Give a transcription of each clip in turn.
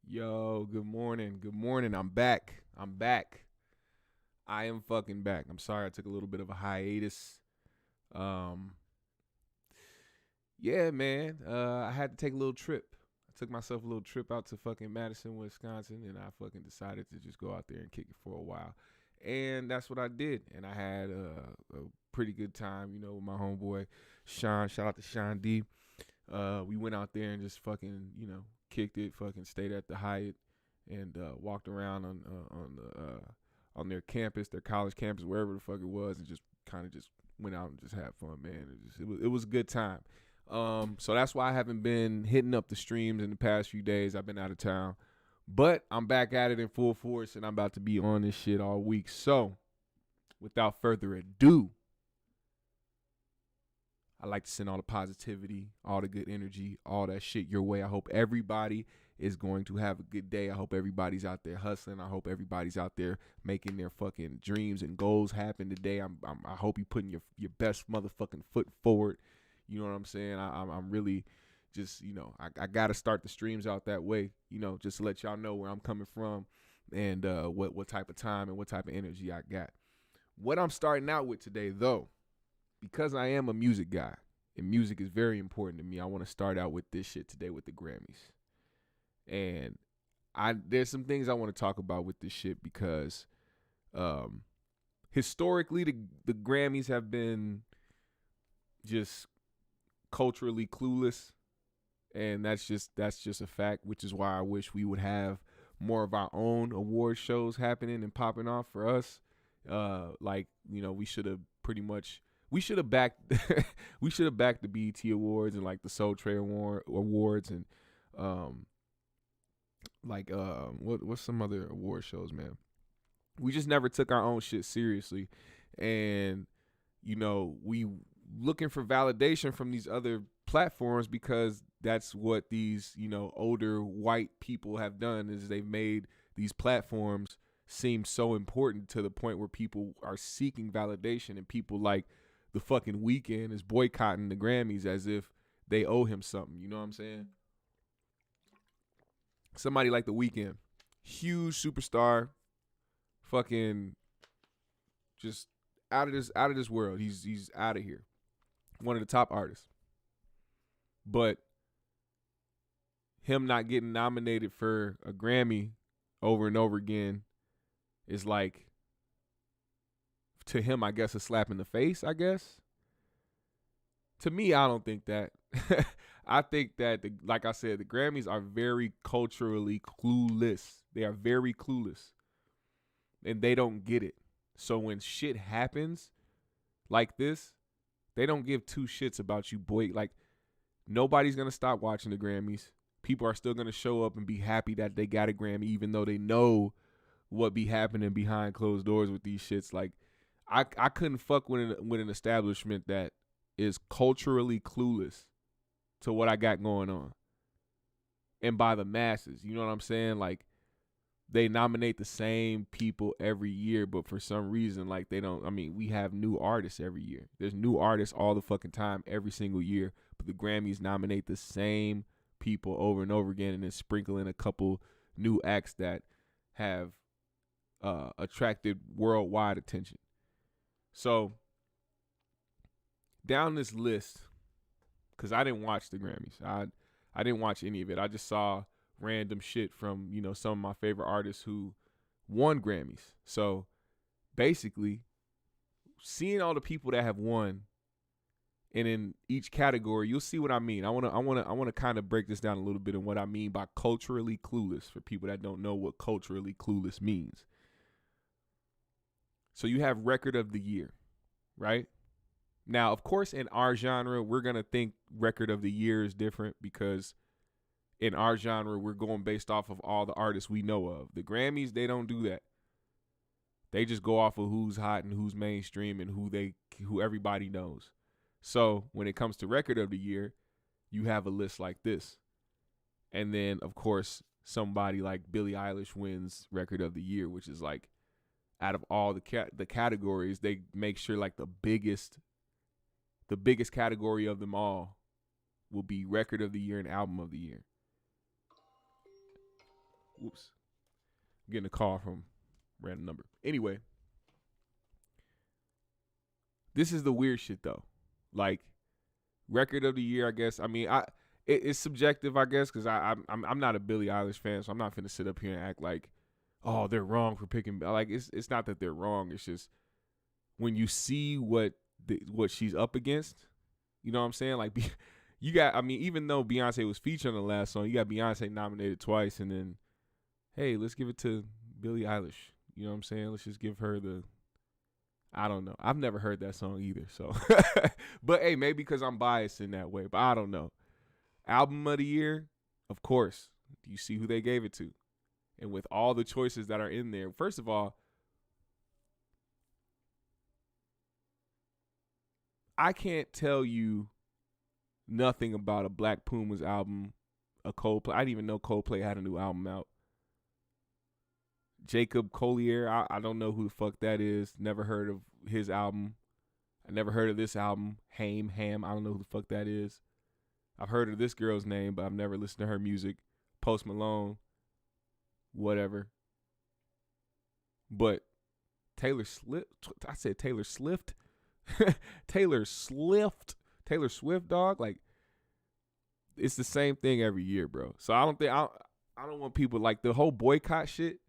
Yo, good morning. Good morning. I'm back. I'm back. I am fucking back. I'm sorry I took a little bit of a hiatus. Um yeah, man. I had to take a little trip. I took myself a little trip out to fucking Madison, Wisconsin, and I fucking decided to just go out there and kick it for a while. And that's what I did. And I had a pretty good time, with my homeboy Sean. Shout out to Sean D. We went out there and just fucking, kicked it, fucking stayed at the Hyatt and walked around on their campus, their college campus, wherever the fuck it was, and just kind of just went out and just had fun, man. It was a good time. So that's why I haven't been hitting up the streams in the past few days. I've been out of town, but I'm back at it in full force, and I'm about to be on this shit all week. So, without further ado, I like to send all the positivity, all the good energy, all that shit your way. I hope everybody is going to have a good day. I hope everybody's out there hustling. I hope everybody's out there making their fucking dreams and goals happen today. I hope you putting your best motherfucking foot forward. You know what I'm saying? I'm really just, I got to start the streams out that way, just to let y'all know where I'm coming from and what type of time and what type of energy I got. What I'm starting out with today, though, because I am a music guy and music is very important to me, I want to start out with this shit today with the Grammys. And there's some things I want to talk about with this shit because historically the Grammys have been just culturally clueless, and that's just a fact, which is why I wish we would have more of our own award shows happening and popping off for us. We should have backed we should have backed the BET Awards and like the Soul Train Awards and what's some other award shows, man. We just never took our own shit seriously, and we looking for validation from these other platforms because that's what these older white people have done, is they've made these platforms seem so important to the point where people are seeking validation, and people like the fucking Weeknd is boycotting the Grammys as if they owe him something. You know what I'm saying? Somebody like the Weeknd, huge superstar, fucking just out of this world. He's out of here. One of the top artists. But him not getting nominated for a Grammy over and over again is like, to him, I guess, a slap in the face, I guess. To me, I don't think that. I think that, like I said, the Grammys are very culturally clueless. They are very clueless. And they don't get it. So when shit happens like this, they don't give two shits about you, boy. Like, nobody's going to stop watching the Grammys. People are still going to show up and be happy that they got a Grammy, even though they know what be happening behind closed doors with these shits. Like, I couldn't fuck with an establishment that is culturally clueless to what I got going on. And by the masses, you know what I'm saying? Like, they nominate the same people every year, but for some reason, like, they don't. I mean, we have new artists every year. There's new artists all the fucking time, every single year. But the Grammys nominate the same people over and over again, and then sprinkle in a couple new acts that have attracted worldwide attention. So, down this list, because I didn't watch the Grammys. I didn't watch any of it. I just saw random shit from, some of my favorite artists who won Grammys. So, basically, seeing all the people that have won, and in each category, you'll see what I mean. I want to kind of break this down a little bit and what I mean by culturally clueless for people that don't know what culturally clueless means. So you have record of the year, right? Now, of course, in our genre, we're going to think record of the year is different because in our genre, we're going based off of all the artists we know of. The Grammys, they don't do that. They just go off of who's hot and who's mainstream and who everybody knows. So when it comes to record of the year, you have a list like this. And then, of course, somebody like Billie Eilish wins record of the year, which is like, out of all the categories, they make sure like the biggest category of them all will be record of the year and album of the year. Whoops. I'm getting a call from a random number. Anyway, this is the weird shit though. Like, record of the year, I guess. I mean, it's subjective, I guess, because I'm not a Billie Eilish fan, so I'm not finna sit up here and act like, oh, they're wrong for picking. Like, it's not that they're wrong. It's just when you see what she's up against, you know what I'm saying? Like, you got, I mean, even though Beyonce was featured on the last song, you got Beyonce nominated twice, and then, hey, let's give it to Billie Eilish. You know what I'm saying? Let's just give her the, I don't know. I've never heard that song either, so. But, hey, maybe because I'm biased in that way, but I don't know. Album of the year, of course. You see who they gave it to. And with all the choices that are in there, first of all, I can't tell you nothing about a Black Pumas album, a Coldplay. I didn't even know Coldplay had a new album out. Jacob Collier, I don't know who the fuck that is. Never heard of his album. I never heard of this album. Ham, I don't know who the fuck that is. I've heard of this girl's name, but I've never listened to her music. Post Malone, whatever. But Taylor Swift, I said Taylor Swift. Taylor Swift, dog. Like, it's the same thing every year, bro. So I don't want people, like, the whole boycott shit.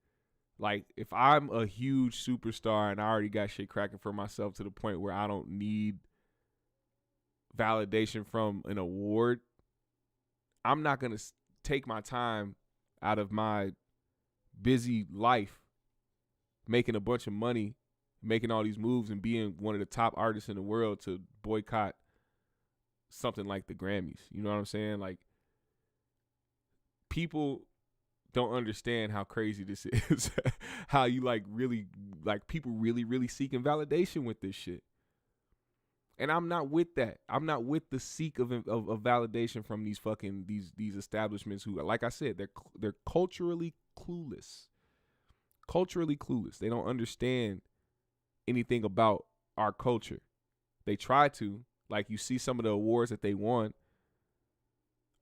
Like, if I'm a huge superstar and I already got shit cracking for myself to the point where I don't need validation from an award, I'm not going to take my time out of my busy life making a bunch of money, making all these moves and being one of the top artists in the world to boycott something like the Grammys. You know what I'm saying? Like, people don't understand how crazy this is. How you people really seeking validation with this shit. And I'm not with that. I'm not with the seek of validation from these establishments who, like I said, they're culturally clueless. Culturally clueless. They don't understand anything about our culture. They try to. Like, you see some of the awards that they won.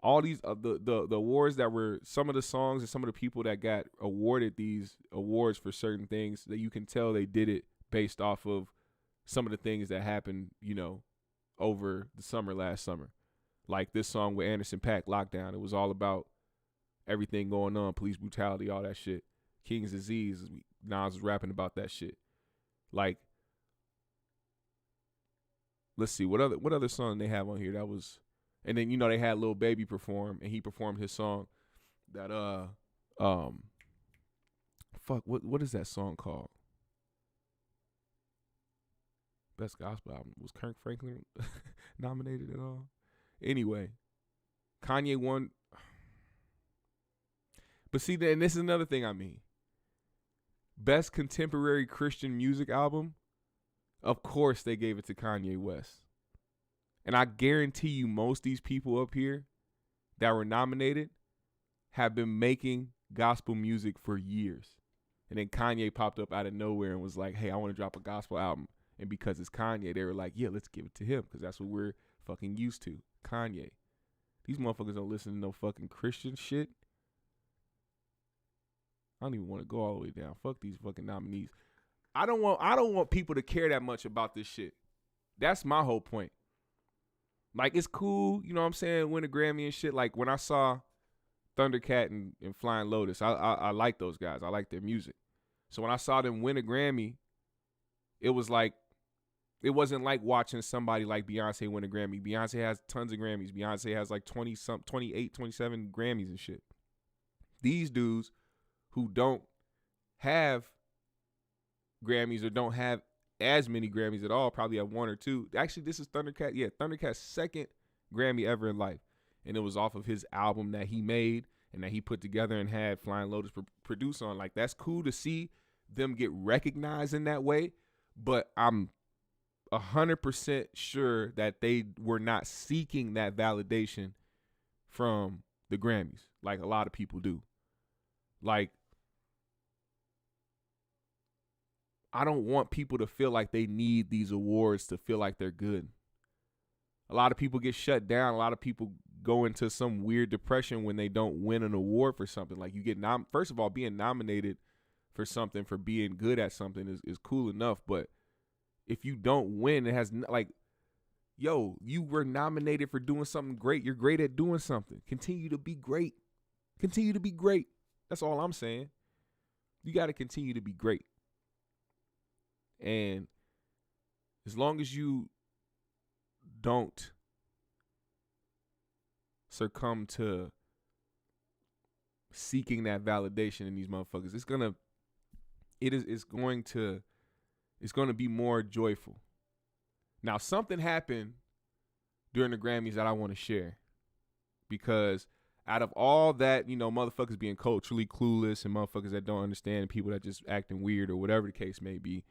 All these the awards that were, some of the songs and some of the people that got awarded these awards for certain things, that you can tell they did it based off of some of the things that happened, you know, over the summer, last summer. Like this song with Anderson .Paak, Lockdown. It was all about everything going on, police brutality, all that shit. King's Disease, Nas was rapping about that shit. Like, let's see, what other song they have on here that was, and then, you know, they had Lil Baby perform, and he performed his song that what is that song called? Best Gospel Album. Was Kirk Franklin nominated at all? Anyway, Kanye won. But see, and this is another thing I mean. Best Contemporary Christian Music Album, of course they gave it to Kanye West. And I guarantee you most of these people up here that were nominated have been making gospel music for years. And then Kanye popped up out of nowhere and was like, hey, I want to drop a gospel album. And because it's Kanye, they were like, yeah, let's give it to him, because that's what we're fucking used to. Kanye. These motherfuckers don't listen to no fucking Christian shit. I don't even want to go all the way down. Fuck these fucking nominees. I don't want people to care that much about this shit. That's my whole point. Like, it's cool, you know what I'm saying, win a Grammy and shit. Like, when I saw Thundercat and Flying Lotus, I like those guys. I like their music. So when I saw them win a Grammy, it was like, it wasn't like watching somebody like Beyonce win a Grammy. Beyonce has tons of Grammys. Beyonce has like 28, 27 Grammys and shit. These dudes who don't have Grammys or don't have as many Grammys at all, probably have one or two. Actually, this is Thundercat. Yeah, Thundercat's second Grammy ever in life. And it was off of his album that he made and that he put together and had Flying Lotus produce on. Like, that's cool to see them get recognized in that way. But I'm 100% sure that they were not seeking that validation from the Grammys like a lot of people do. Like, I don't want people to feel like they need these awards to feel like they're good. A lot of people get shut down. A lot of people go into some weird depression when they don't win an award for something. Like, you get first of all, being nominated for something, for being good at something is cool enough, but if you don't win, it has like, yo, you were nominated for doing something great. You're great at doing something. Continue to be great. Continue to be great. That's all I'm saying. You got to continue to be great. And as long as you don't succumb to seeking that validation in these motherfuckers, it's going to be more joyful. Now, something happened during the Grammys that I want to share, because out of all that, you know, motherfuckers being culturally clueless and motherfuckers that don't understand, people that just acting weird or whatever the case may be,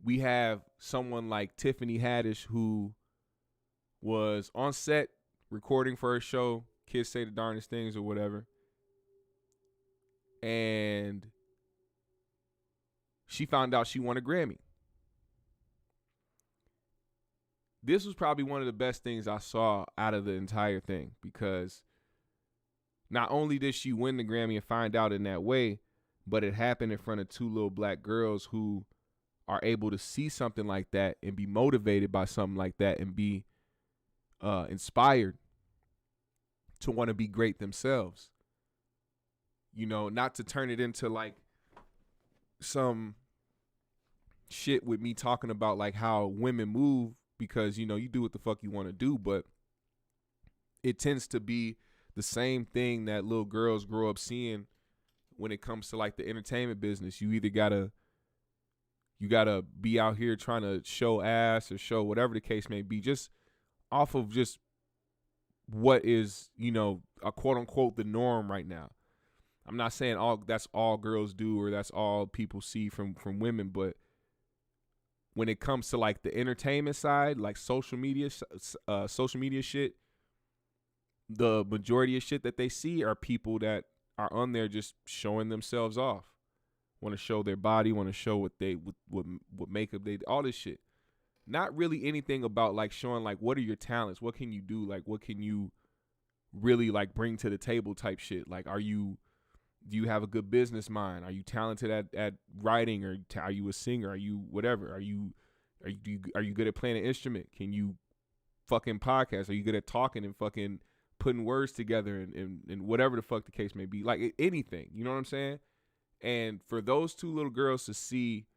we have someone like Tiffany Haddish, who was on set recording for her show, Kids Say the Darndest Things or whatever, and she found out she won a Grammy. This was probably one of the best things I saw out of the entire thing, because not only did she win the Grammy and find out in that way, but it happened in front of two little black girls who are able to see something like that and be motivated by something like that and be inspired to want to be great themselves. You know, not to turn it into like some shit with me talking about like how women move, because, you know, you do what the fuck you want to do, but it tends to be the same thing that little girls grow up seeing when it comes to like the entertainment business. You either gotta be out here trying to show ass or show whatever the case may be, just off of just what is, you know, a quote unquote the norm right now. I'm not saying that's all girls do or that's all people see from women, but when it comes to like the entertainment side, like social media shit, the majority of shit that they see are people that are on there just showing themselves off, want to show their body, want to show what makeup they, all this shit. Not really anything about like showing like what are your talents, what can you do, like what can you really like bring to the table type shit. Like, do you have a good business mind? Are you talented at writing, or are you a singer? Are you whatever? Are you good at playing an instrument? Can you fucking podcast? Are you good at talking and fucking putting words together and whatever the fuck the case may be? Like anything, you know what I'm saying? And for those two little girls to see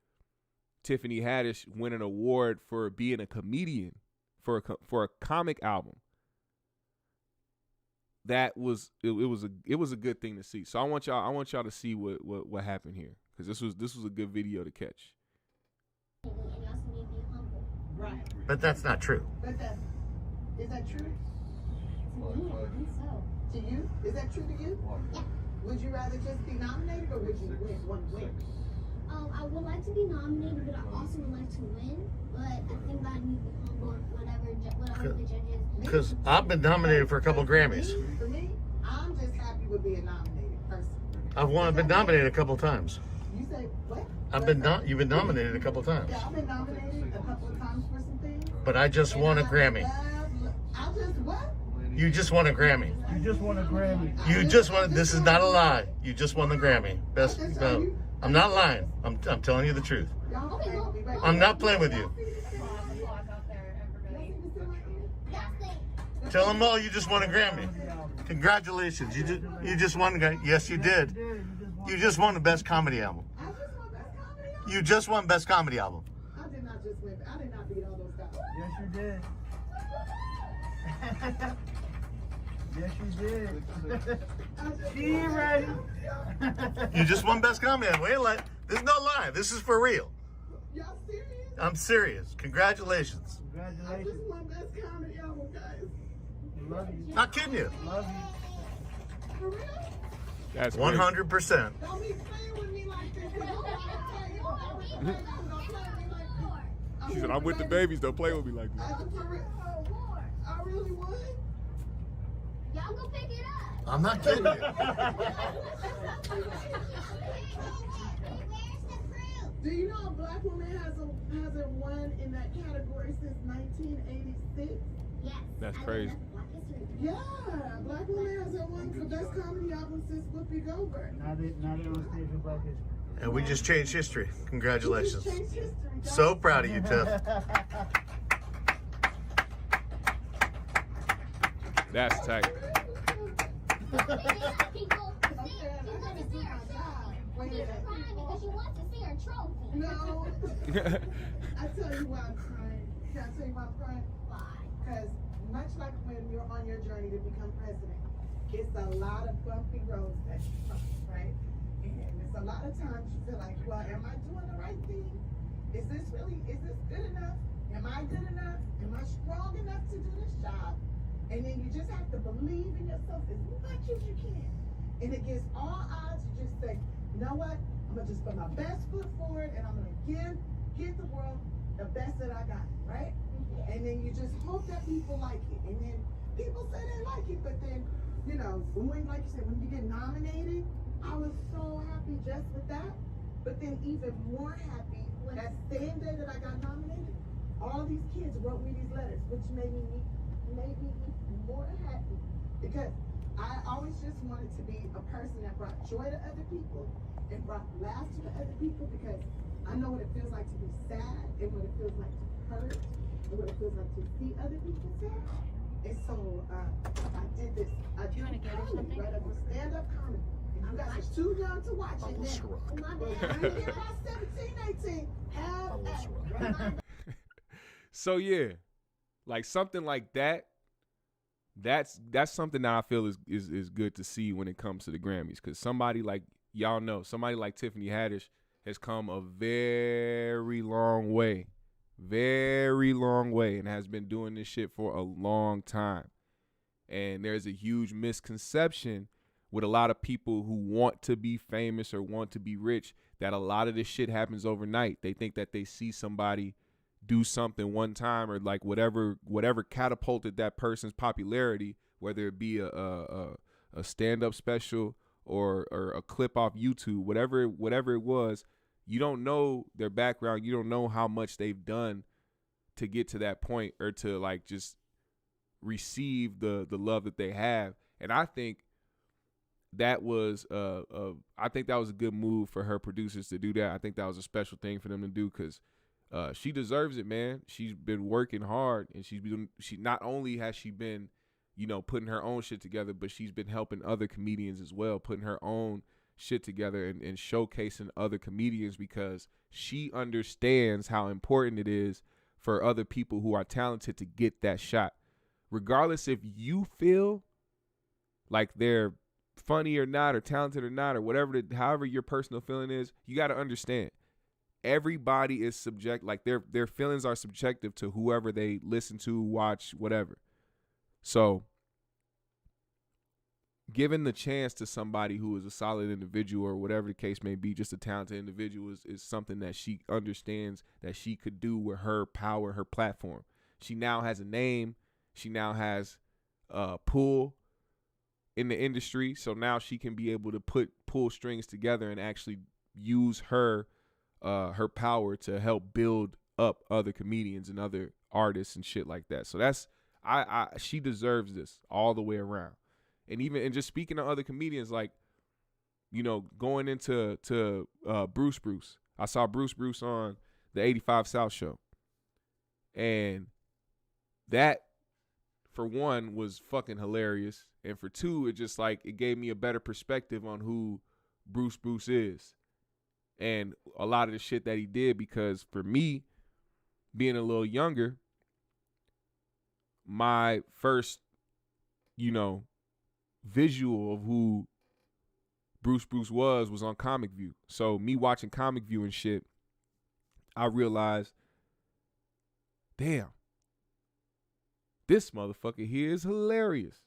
Tiffany Haddish win an award for being a comedian for a comic album, that was it was a good thing to see. So I want y'all to see what happened here, because this was a good video to catch. Right. But that's not true. But is that true? To me, I think so. To you? Is that true to you? Yeah. Would you rather just be nominated, or would you want to win? I would like to be nominated, but I also would like to win. But I think that I need to be humble, whatever the judges. Because I've been nominated for a couple Grammys. For me, I'm just happy with being nominated personally. I've been nominated a couple times. You say what? You've been nominated a couple times. Yeah, I've been nominated a couple of times for some things. But I just won a Grammy. I just what? You just won a Grammy. You just won a Grammy. You just won. This is not a lie. You just won the Grammy. Best. No, I'm not lying. I'm telling you the truth. I'm not playing with you. Tell them all you just won a Grammy. Congratulations. You just won. Yes, you did. You just won the best comedy album. You just won best comedy album. I did not just win. I did not beat all those guys. Yes, you did. Yes, you did. She ready. You just won best comedy album. Wait, this is no lie. This is for real. Y'all serious? I'm serious. Congratulations. I Congratulations. just won best comedy album, guys. Love you. Not kidding you. Love you. For real? That's 100%. Don't be playing with me like this. Don't play with me like this. She said, "I'm with the babies. Don't play with me like this." I really won. Y'all go pick it up. I'm not kidding you. Do you know a black woman hasn't won in that category since 1986? Yes. That's I crazy. think that's Black History. Yeah, Black Woman has won the best comedy album since Whoopi Goldberg. Now they on stage with Black History. And we just changed history. We just Congratulations. changed history, guys. So proud of you, Tiff. That's tight. People I'm saying, I gotta do my job. Wait a minute. crying because she wants to see her trophy. No. I tell you why I'm crying. Can I tell you why I'm crying? Why? Because much like when you're on your journey to become president, it's a lot of bumpy roads that you cross, right? And it's a lot of times you feel like, well, am I doing the right thing? Is this good enough? Am I good enough? Am I strong enough to do this job? And then you just have to believe in yourself as much as you can. And against all odds, you just say, you know what? I'm gonna just put my best foot forward and I'm gonna give the world the best that I got, right? And then you just hope that people like it. And then people say they like it, but then, you know, when, like you said, when you get nominated, I was so happy just with that. But then even more happy when that same day that I got nominated, all these kids wrote me these letters, which made me more happy. Because I always just wanted to be a person that brought joy to other people and brought laughter to other people, because I know what it feels like to be sad and what it feels like to hurt and what it feels like to see other people sad. And so I did this. I did comedy, right? I did stand-up comedy. And you guys are too young to watch it now. But when you get about 17, 18, have at it. So yeah, like something like that. That's something that I feel is good to see when it comes to the Grammys, because somebody like y'all know, somebody like Tiffany Haddish has come a very long way, and has been doing this shit for a long time. And there's a huge misconception with a lot of people who want to be famous or want to be rich that a lot of this shit happens overnight. They think that they see somebody do something one time, or like whatever catapulted that person's popularity, whether it be a stand-up special or a clip off YouTube, whatever it was. You don't know their background. You don't know how much they've done to get to that point, or to like just receive the love that they have. And I think that was I think that was a good move for her producers to do that. I think that was a special thing for them to do, because she deserves it, man. She's been working hard, and she not only has she been, you know, putting her own shit together, but she's been helping other comedians as well, putting her own shit together and showcasing other comedians, because she understands how important it is for other people who are talented to get that shot. Regardless if you feel like they're funny or not, or talented or not, or whatever, however your personal feeling is, you got to understand. Everybody is subject, like their feelings are subjective to whoever they listen to, watch, whatever. So giving the chance to somebody who is a solid individual, or whatever the case may be, just a talented individual, is something that she understands that she could do with her power, her platform. She now has a name. She now has pull in the industry. So now she can be able to pull strings together and actually use her power to help build up other comedians and other artists and shit like that. So that's she deserves this all the way around. And just speaking to other comedians, like, you know, going into Bruce. I saw Bruce on the 85 South show. And that, for one, was fucking hilarious. And for two, it just like, it gave me a better perspective on who Bruce is. And a lot of the shit that he did, because for me, being a little younger, my first, you know, visual of who Bruce was on Comic View. So me watching Comic View and shit, I realized, damn, this motherfucker here is hilarious.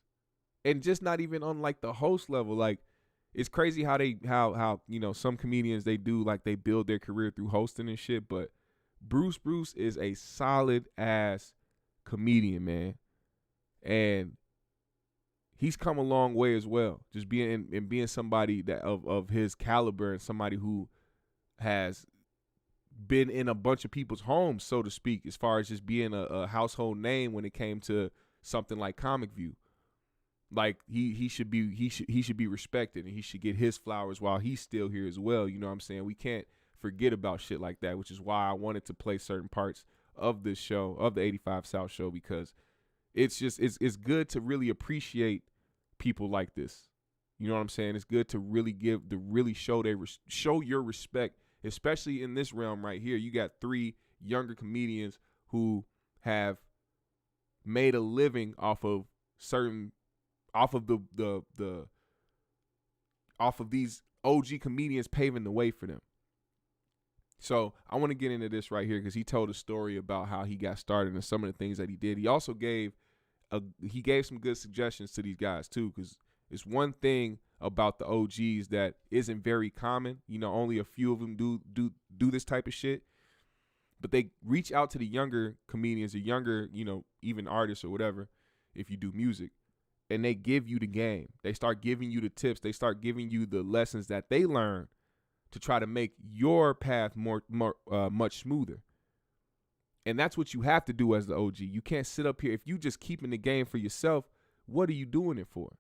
And just not even on like the host level. Like, it's crazy how you know, some comedians, they do, like, they build their career through hosting and shit, but Bruce is a solid ass comedian, man. And he's come a long way as well. Just being somebody that of his caliber, and somebody who has been in a bunch of people's homes, so to speak, as far as just being a household name when it came to something like Comic View. Like he should be respected, and he should get his flowers while he's still here as well. You know what I'm saying? We can't forget about shit like that, which is why I wanted to play certain parts of this show, of the 85 South show, because it's good to really appreciate people like this. You know what I'm saying? It's good to really show your respect, especially in this realm right here. You got 3 younger comedians who have made a living off of these OG comedians paving the way for them. So I want to get into this right here because he told a story about how he got started and some of the things that he did. He also gave some good suggestions to these guys too, because it's one thing about the OGs that isn't very common. You know, only a few of them do this type of shit. But they reach out to the younger comedians, the younger, you know, even artists or whatever, if you do music, and they give you the game. They start giving you the tips. They start giving you the lessons that they learn to try to make your path much smoother. And that's what you have to do as the OG. You can't sit up here. If you just keeping the game for yourself, what are you doing it for?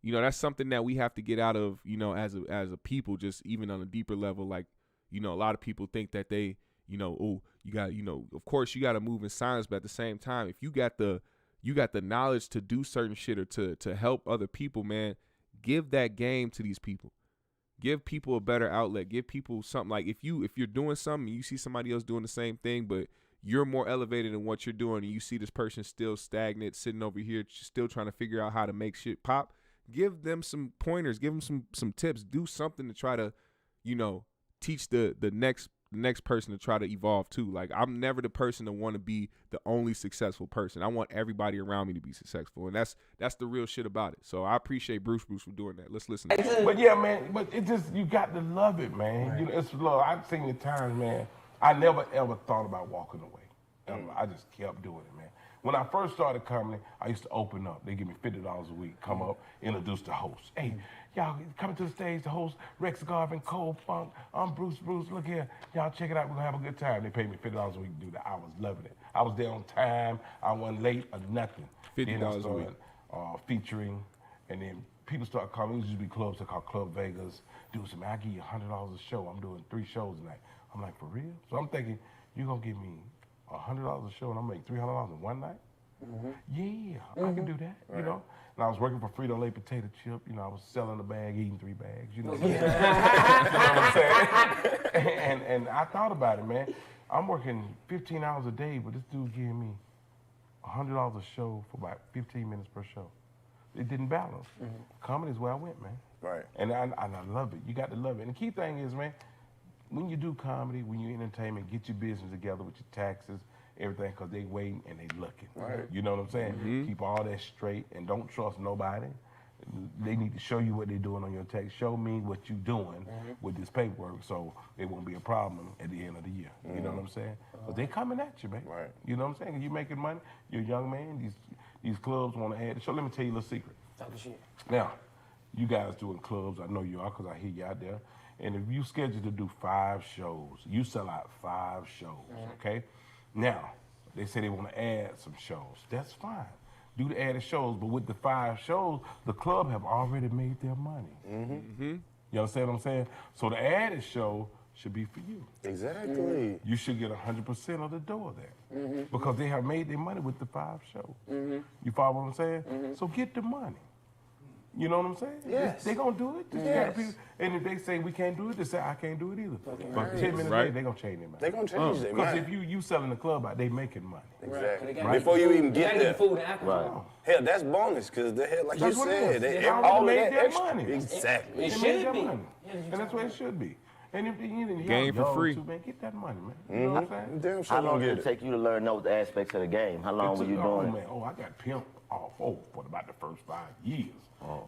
You know, that's something that we have to get out of, you know, as a people, just even on a deeper level. Like, you know, a lot of people think that they, you know, oh, you got, you know, of course you got to move in silence, but at the same time, if you got the knowledge to do certain shit or to help other people, man, give that game to these people. Give people a better outlet. Give people something. Like if you're doing something and you see somebody else doing the same thing, but you're more elevated in what you're doing, and you see this person still stagnant, sitting over here, still trying to figure out how to make shit pop, give them some pointers. Give them some tips. Do something to try to, you know, teach the next person to try to evolve too. Like, I'm never the person to want to be the only successful person. I want everybody around me to be successful, and that's the real shit about it. So I appreciate Bruce for doing that. Let's listen to that. But yeah, man, but it just, you got to love it, man. Right. You know, it's love. I've seen the times, man, I never ever thought about walking away. I just kept doing it, man. When I first started comedy, I used to open up. They give me $50 a week, come up, introduce the host. Hey, y'all coming to the stage, the host, Rex Garvin, Cole Funk, I'm Bruce, look here. Y'all check it out, we're gonna have a good time. They paid me $50 a week to do that. I was loving it. I was there on time, I wasn't late or nothing. $50 a week. Featuring, and then people start calling, it used to be clubs that call Club Vegas. Dude said, man, I give you $100 a show. I'm doing 3 shows tonight. I'm like, for real? So I'm thinking, you're gonna give me $100 a show and I'm make $300 in one night? Mm-hmm. Yeah, I can do that, right. You know. And I was working for Frito-Lay potato chip. You know, I was selling a bag, eating 3 bags. You know what I'm saying? And I thought about it, man. I'm working 15 hours a day, but this dude giving me $100 a show for about 15 minutes per show. It didn't balance. Mm-hmm. Comedy is where I went, man. Right. And I love it. You got to love it. And the key thing is, man, when you do comedy, when you entertainment, get your business together with your taxes, everything, because they waiting and they looking. Right. You know what I'm saying? Mm-hmm. Keep all that straight and don't trust nobody. They need to show you what they're doing on your tax. Show me what you're doing with this paperwork, so it won't be a problem at the end of the year. You know what I'm saying? Because they coming at you, man. Right. You know what I'm saying? You making money, you're a young man, these clubs want to add it. So let me tell you a little secret. Talk shit. Now, you guys doing clubs, I know you are because I hear you out there. And if you scheduled to do 5 shows, you sell out 5 shows, okay? Now, they say they want to add some shows. That's fine. Do the added shows, but with the 5 shows, the club have already made their money. Mm-hmm. Mm-hmm. You understand what I'm saying? So the added show should be for you. Exactly. Mm-hmm. You should get 100% of the door there because they have made their money with the 5 shows. Mm-hmm. You follow what I'm saying? Mm-hmm. So get the money. You know what I'm saying? Yes. They gonna do it. Yes. And if they say we can't do it, they say I can't do it either. Okay. But 10 minutes later, they gonna change their mind. They gonna change their mind. Because if you selling the club out, they making money. Exactly. Right. Before you even get there. Food and alcohol. Right. Hell, that's bonus, because the hell, like that's you said, they all made their money. Exactly. It should be. And that's what it should be. And if you game for free, too, man, get that money, man. You know what I'm saying? How long did it take you to learn those aspects of the game? How long were you doing it? Man, I got pimped off for about the first 5 years.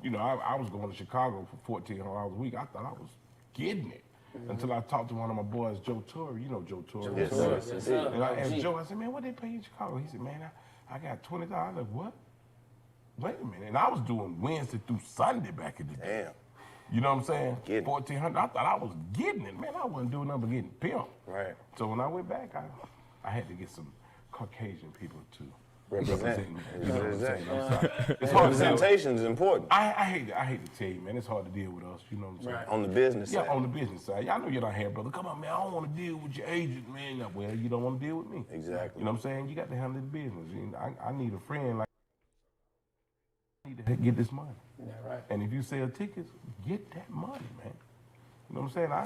You know, I was going to Chicago for $1,400 a week. I thought I was getting it until I talked to one of my boys, Joe Torre. You know Joe Torre. Yes. And I asked Joe, I said, man, what they pay you in Chicago? He said, man, I got $20. I was like, what? Wait a minute. And I was doing Wednesday through Sunday back in the day. Damn. You know what I'm saying? Getting. 1,400. I thought I was getting it, man. I wasn't doing nothing but getting pimped. Right. So when I went back, I had to get some Caucasian people to Represent me. me. You know what I'm saying? Right. I'm sorry. It's hard to deal. Representation is important. I hate to tell you, man. It's hard to deal with us. You know what I'm saying? Right. On the business side. Yeah, on the business side. Y'all know you're not here, brother. Come on, man. I don't want to deal with your agent, man. Well, you don't want to deal with me. Exactly. You know what I'm saying? You got to handle the business. I need a friend like. I need to get this money. Yeah, right. And if you sell tickets, get that money, man. You know what I'm saying? I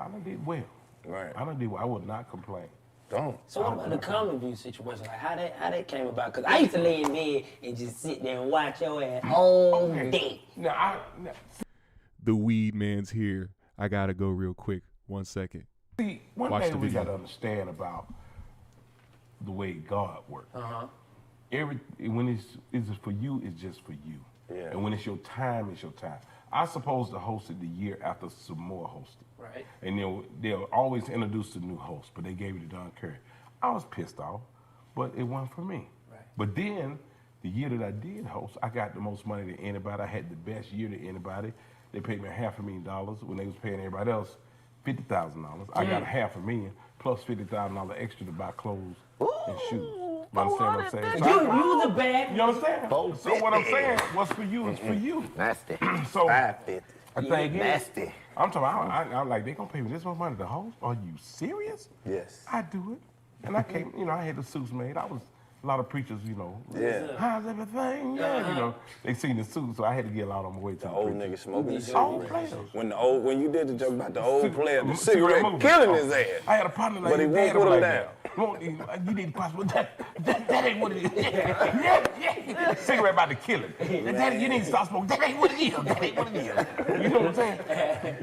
done did well. Right. I done did well. I would not complain. Don't. So what about the Comic View situation? Like how that came about? Because I used to lay in bed and just sit there and watch your ass all day. Now, The weed man's here. I gotta go real quick. 1 second. see, one Watch thing the we video. got to understand about the way God works. Uh-huh. When it's for you, it's just for you. Yeah. And when it's your time, it's your time. I supposed to host it the year after some more hosted. Right. And they'll always introduce a new host, but they gave it to Don Curry. I was pissed off, but it wasn't for me. Right. But then, the year that I did host, I got the most money to anybody. I had the best year to anybody. They paid me $500,000 when they was paying everybody else $50,000. I got $500,000 plus $50,000 extra to buy clothes and shoes. You understand what I'm saying? So You was a bad. you understand? So what I'm saying, what's for you is for you. Nasty. So 550. I think Nasty. I'm talking. I'm like, they gonna pay me this much money to host? Are you serious? Yes. I do it, and I came. I had the suits made. A lot of preachers, Yeah. how's everything? Yeah, they seen the suits, so I had to get a lot on my way to The the old preachers. nigga smoking the Old cigarette. players. When you did the joke about the old player, the Cigarette cigarette movie. killing his ass. I had a partner like But he his won't dad, put I'm him like down. that. You need to pass, but that ain't what it is. Yeah. Cigarette about to kill him. You need to stop smoking. That ain't what it is. That ain't what it is. You know what I'm saying?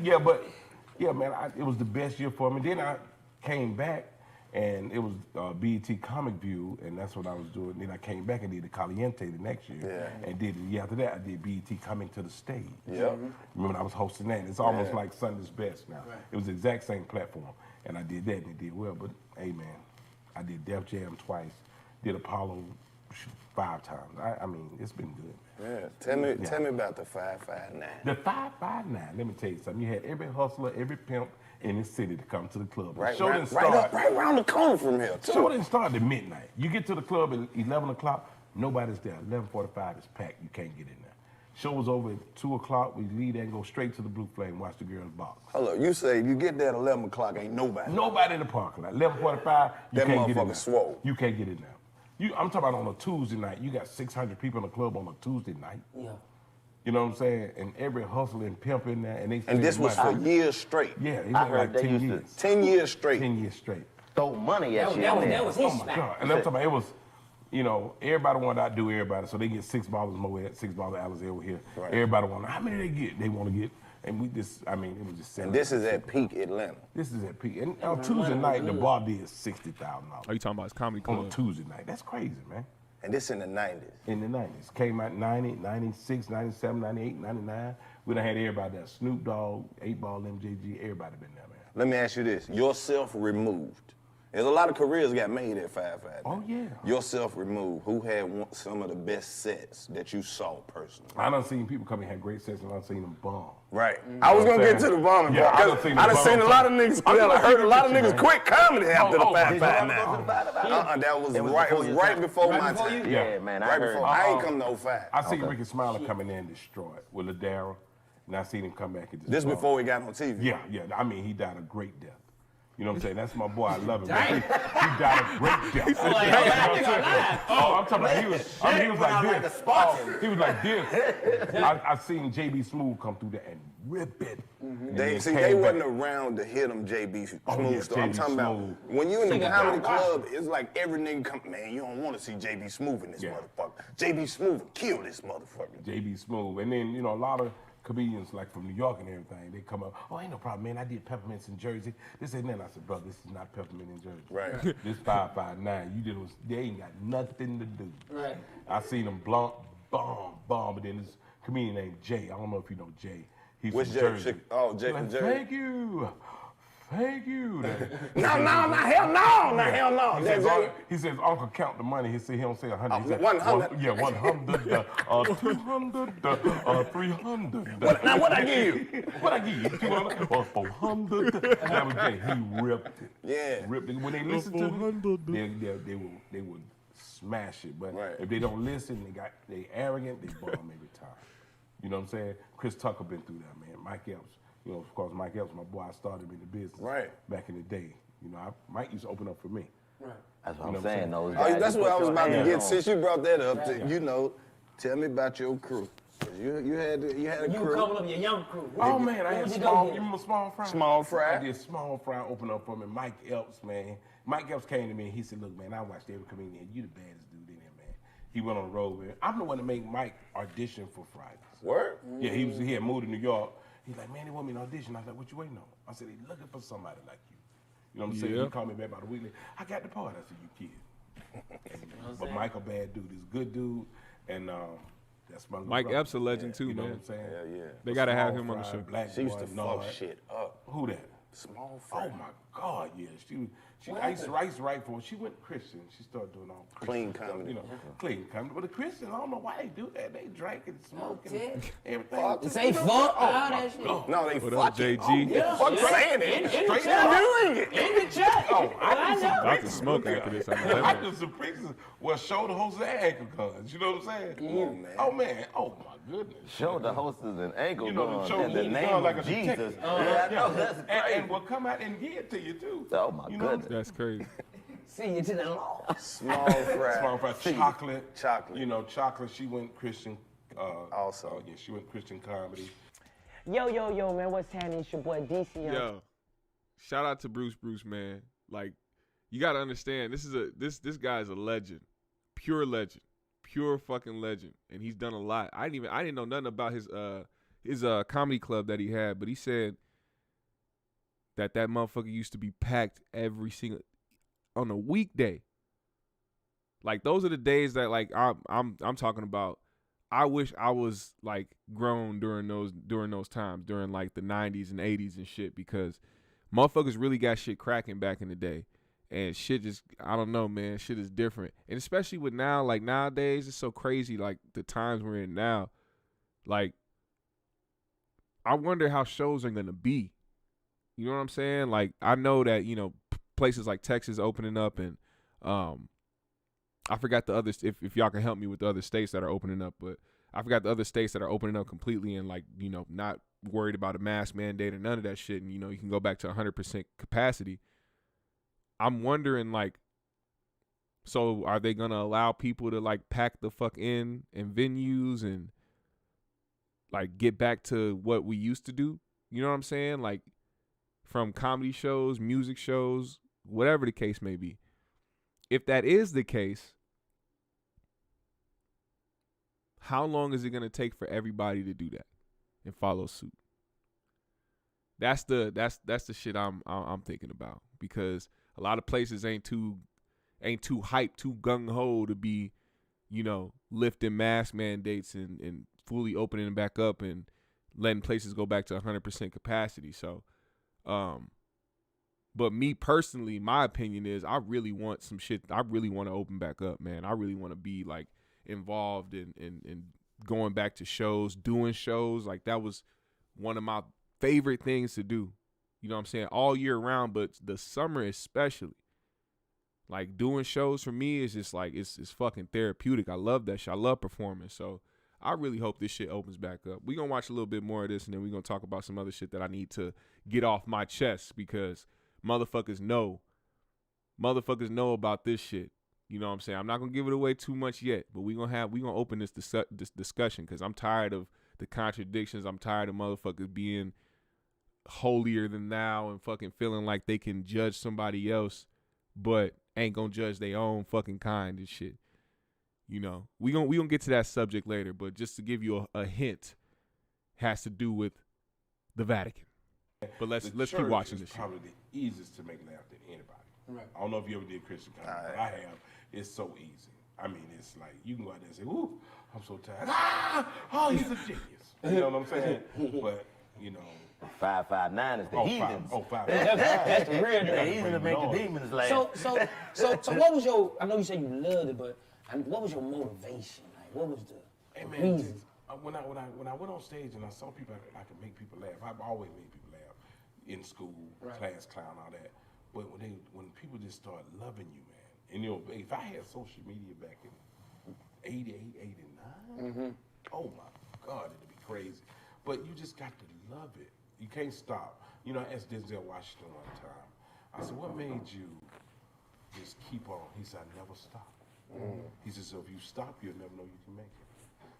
Yeah, man, it was the best year for me. Then I came back, and it was BET Comic View, and that's what I was doing. Then I came back and did the Caliente the next year, and did the year after that, I did BET Coming to the Stage. Yep. Remember, I was hosting that. It's almost like Sunday's Best now. Right. It was the exact same platform, and I did that, and it did well. But hey, man, I did Def Jam twice, did Apollo 5 times. I mean, it's been good. Yeah. Tell me about the 559. The 559. Let me tell you something. You had every hustler, every pimp in this city to come to the club. Right, Show didn't right start. around the corner from here, too. Show didn't start at midnight. You get to the club at 11 o'clock, nobody's there. 11:45 is packed. You can't get in there. Show was over at 2 o'clock. We leave there and go straight to the Blue Flame, watch the girls box. Hold up, you say you get there at 11 o'clock, ain't nobody. Nobody in the parking lot. 11:45, you That can't get in motherfucker there. swole. You can't get in there. I'm talking about on a Tuesday night. You got 600 people in the club on a Tuesday night. Yeah. You know what I'm saying? And every hustler and pimp in there. And this was for years straight. Yeah, it I was heard like they 10 used to- years. 10 years straight. 10 years straight. Throw money at you. That was his Oh my spot. God. And I'm talking about, it was, everybody wanted to outdo everybody. So they get $6 more at $6 Alizé over here. Right. Everybody wanted, how many they get? They want to get, and it was just And this is at peak Atlanta. This is at peak. And on Tuesday night, the bar did $60,000. Are you talking about his comedy On club? a Tuesday night. That's crazy, man. And this in the 90s. In the 90s. Came out 90, 96, 97, 98, 99. We done had everybody there. Snoop Dogg, 8-Ball, MJG, everybody been there, man. Let me ask you this. Yourself removed. There's a lot of careers got made at 559. Oh, yeah. Yourself removed. Who had some of the best sets that you saw personally? I done seen people come in and have great sets, and I done seen them bomb. Right. I was gonna get to the bombing part. I done seen I the done seen a bomb. lot of niggas. I'm I gonna heard a keep lot of it with you, niggas man. quit comedy after the Oh, did you 559. That was right before my time. Yeah, man, I Right heard. before I ain't come to 05. I seen Ricky Smiler come in there and destroy it with Ladera, and I seen him come back and destroy This it. before he got on TV. Yeah. I mean, he died a great death. You know what I'm saying? That's my boy. I love him. He died a great death. I'm talking about he was like this. He was like this. I seen JB Smooth come through there and rip it. And They then came wasn't back. around to hit them JB Smooth yeah, stuff. I'm JB talking about Smooth. when you in the comedy club, it's like every nigga come, man, you don't want to see JB Smooth in this motherfucker. JB Smooth will kill this motherfucker. JB Smooth. And then, a lot of comedians like from New York and everything, they come up, oh, ain't no problem, man. I did Peppermints in Jersey. This ain't nothing. I said, brother, this is not Peppermint in Jersey. Right. This 559. They ain't got nothing to do. Right. I seen them bomb, but then this comedian named Jay. I don't know if you know Jay. He's Which from Jay? Jersey. Oh, Jay Like, from Jersey. Thank you. thank you. No, hell no. He says, Uncle, count the money. He said he don't say 100. He said, 100. Yeah, 100, 200, 300. Now what I give you? What I give you? 200 or 400. That was it. He ripped it. Yeah. Ripped it. When they listen to it, they would smash it. But if they don't listen, they arrogant, they bomb every time. You know what I'm saying? Chris Tucker been through that, man. Mike Epps. You know, of course, Mike Epps, my boy, I started him in the business back in the day. You know, Mike used to open up for me. Right. That's what I'm saying, though. That's what I was about to get. Since you brought that up, you know, tell me about your crew. You had a crew. You were coming up your young crew. Oh man, I had Small. You remember Small Fry? Small Fry. I did Small Fry open up for me. Mike Epps, man. Mike Epps came to me and he said, "Look, man, I watched every comedian. You the baddest dude in there, man." He went on the road, man. I'm the one to make Mike audition for Fridays. Word? Yeah, he had moved to New York. He's like, "Man, they want me to audition." I was like, "What you waiting on?" I said, "They looking for somebody like you." You know what I'm saying? He called me back about a week later. I got the part. I said, "You kid." But Mike a bad dude. He's a good dude, and that's my Mike brother. Epps a legend too, You know man. what I'm saying? Yeah. They gotta have him on the show. Black She used to boy, fuck shit up. Who that? Small Fry. Oh my God, yeah. I used to write for her. She went Christian. She started doing all Clean Christian comedy. stuff, you know, clean comedy. But the Christians, I don't know why they do that. They drink and smoke and everything. Say fuck all that shit. No, they What up, fucking. JG? Fuck saying it. In the Straight chat. doing it. In the chat. Oh, I do some About to smoke after this. I know I that. do some preachers. Well, show the hosts and ankle guns. You know what I'm saying? Come on, man. Oh man. Oh my goodness. Show the hostess an ankle You know, gun show in the the name gun like of a Jesus. detective. Yeah, I know, that's crazy. And we'll come out and give it to you too. Oh my You know what I'm goodness. That's crazy. See you to the law. Small Fry. Small Fry, chocolate. Chocolate. You know, chocolate. She went Christian. Also. Yeah, she went Christian comedy. Yo, man, what's happening? It's your boy DC. Yo, shout out to Bruce, man. Like, you gotta understand, this guy is a legend, pure fucking legend, and he's done a lot. I didn't know nothing about his comedy club that he had, but he said that motherfucker used to be packed every single on a weekday. Like, those are the days that, like, I'm talking about. I wish I was like grown during those times, during like the 90s and 80s and shit, because motherfuckers really got shit cracking back in the day. And shit just, I don't know, man, shit is different. And especially with now, like nowadays, it's so crazy, like the times we're in now. Like, I wonder how shows are gonna be. You know what I'm saying? Like, I know that, you know, places like Texas opening up, and I forgot the others, if y'all can help me with the other states that are opening up, but I forgot the other states that are opening up completely and, like, you know, not worried about a mask mandate or none of that shit, and, you know, you can go back to 100% capacity. I'm wondering, like, so are they gonna allow people to, like, pack the fuck in venues and, like, get back to what we used to do? You know what I'm saying? Like, from comedy shows, music shows, whatever the case may be. If that is the case, how long is it going to take for everybody to do that and follow suit? That's the shit I'm thinking about, because a lot of places ain't too hyped, too gung ho to be, you know, lifting mask mandates and fully opening back up and letting places go back to 100% capacity. So, but me personally, my opinion is I really want some shit. I really want to open back up, man. I really want to be, like, involved in going back to shows, doing shows. Like, that was one of my favorite things to do. You know what I'm saying? All year round, but the summer especially. Like, doing shows for me is just like, it's fucking therapeutic. I love that shit. I love performing. So I really hope this shit opens back up. We're going to watch a little bit more of this, and then we're going to talk about some other shit that I need to get off my chest, because motherfuckers know about this shit. You know what I'm saying? I'm not going to give it away too much yet, but we're going to open this discussion, because I'm tired of the contradictions. I'm tired of motherfuckers being holier than thou and fucking feeling like they can judge somebody else, but ain't going to judge their own fucking kind and shit. You know, we gonna get to that subject later, but just to give you a hint, has to do with the Vatican. But let's keep watching this shit. Probably the easiest to make laugh than anybody. Right. I don't know if you ever did Christian comedy, but I have. It's so easy. I mean, it's like you can go out there and say, "Ooh, I'm so tired." Oh, he's a genius. You know what I'm saying? But, you know, 559 is the heathens. That's the real The deal. heathens that make the demons laugh. So what was your? I know you said you loved it, but what was your motivation? Like, what was the Hey man, reason? when I went on stage and I saw people, I could make people laugh. I've always made people laugh in school, class clown, all that. But when people just start loving you, man, and you know, if I had social media back in 88, 89, oh my God, it'd be crazy. But you just got to love it. You can't stop. You know, I asked Denzel Washington one time. I said, "What made you just keep on?" He said, "I never stop." He said, "So if you stop, you'll never know you can make it."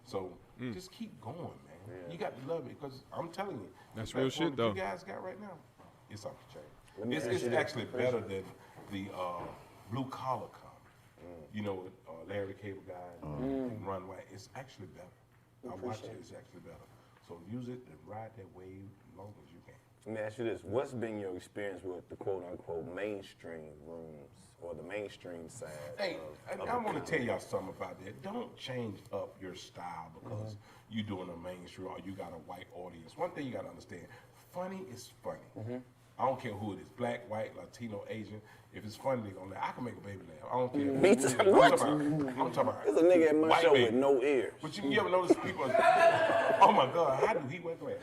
So just keep going, man. Yeah. You got to love it because I'm telling you, that's real shit, though. What you guys got right now, it's off the chain. It's actually better than the blue collar comedy. You know, Larry the Cable Guy and Run White. It's actually better. I watch it. It's actually better. So use it and ride that wave as long as you can. Let me ask you this. What's been your experience with the quote-unquote mainstream rooms or the mainstream side? Hey, I want to tell y'all something about that. Don't change up your style because you're doing a mainstream or you got a white audience. One thing you got to understand, funny is funny. I don't care who it is, black, white, Latino, Asian. If it's funny, they're gonna laugh. I can make a baby laugh. I don't care. Me too. What? I'm talking about. There's a nigga at my white show baby. with no ears. But you ever notice people, oh my God, how do he wear glasses?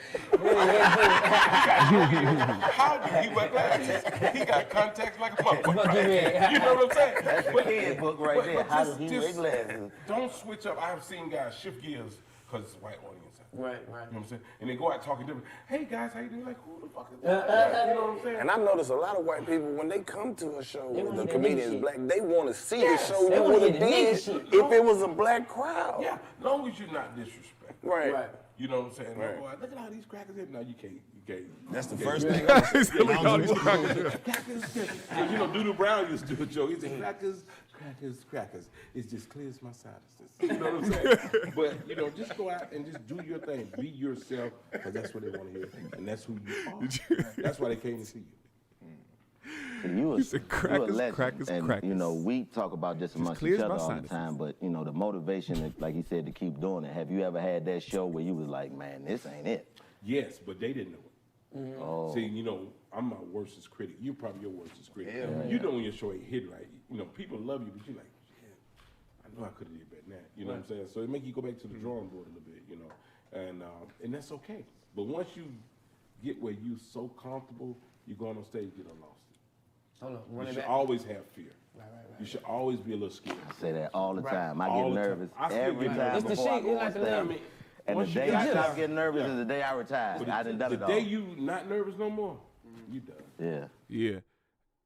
How do he wear glasses? He got contacts like a motherfucker. You know what I'm saying? That's the kid book right there. How do he wear glasses? Don't switch up. I've seen guys shift gears because it's a white audience. Right. You know what I'm saying? And they go out talking different. Hey guys, how you doing? Like, who the fuck is that? You know what I'm saying? And I notice a lot of white people, when they come to a show They where wanna the hear comedian's nigga black, shit. they want to see the show They you wanna would hear have the nigga did shit. if it was a black crowd. Yeah, long as you're not disrespectful. Right. You know what I'm saying? Right. Boy, look at all these crackers here. No, you can't. That's the you first can't. thing. Look at all these crackers. You know, Doodoo Brown used to do a joke. He said, crackers. It's just clear as my sinuses. You know what I'm saying? But, you know, just go out and just do your thing. Be yourself, because that's what they want to hear. And that's who you are. That's why they came to see you. You He said crackers, crackers, and, crackers. you know, we talk about this amongst clears each other my all the sinuses. time, but, you know, the motivation, like he said, to keep doing it. Have you ever had that show where you was like, man, this ain't it? Yes, but they didn't know it. Oh. See, you know, I'm my worstest critic. You're probably your worstest critic. You know when your show ain't hit right. You know, people love you, but you're like, shit, I know I could have did better than that. You know what I'm saying? So it make you go back to the drawing board a little bit, you know, and that's okay. But once you get where you so comfortable, you go on stage, you done lost it. Hold on, run You it should back. always have fear. You should always be a little scared. I say that all the time. I All get the time. nervous I still every get time It's the before I shit. go It's on like the stage. limit. And the Once you day I get stop there- getting nervous is the day I retire. I done done the it all. day you not nervous no more, you done. Yeah. Yeah,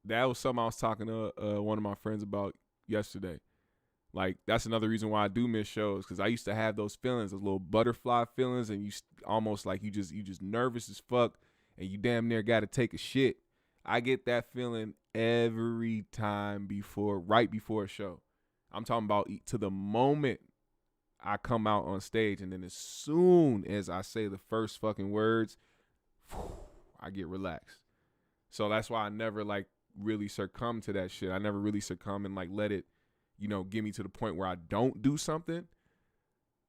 that was something I was talking to one of my friends about yesterday. Like, that's another reason why I do miss shows, because I used to have those feelings, those little butterfly feelings, and almost like you just nervous as fuck, and you damn near got to take a shit. I get that feeling every time right before a show. I'm talking about to the moment I come out on stage, and then as soon as I say the first fucking words, I get relaxed. So that's why I never like really succumb to that shit. I never really succumb and like let it, you know, get me to the point where I don't do something,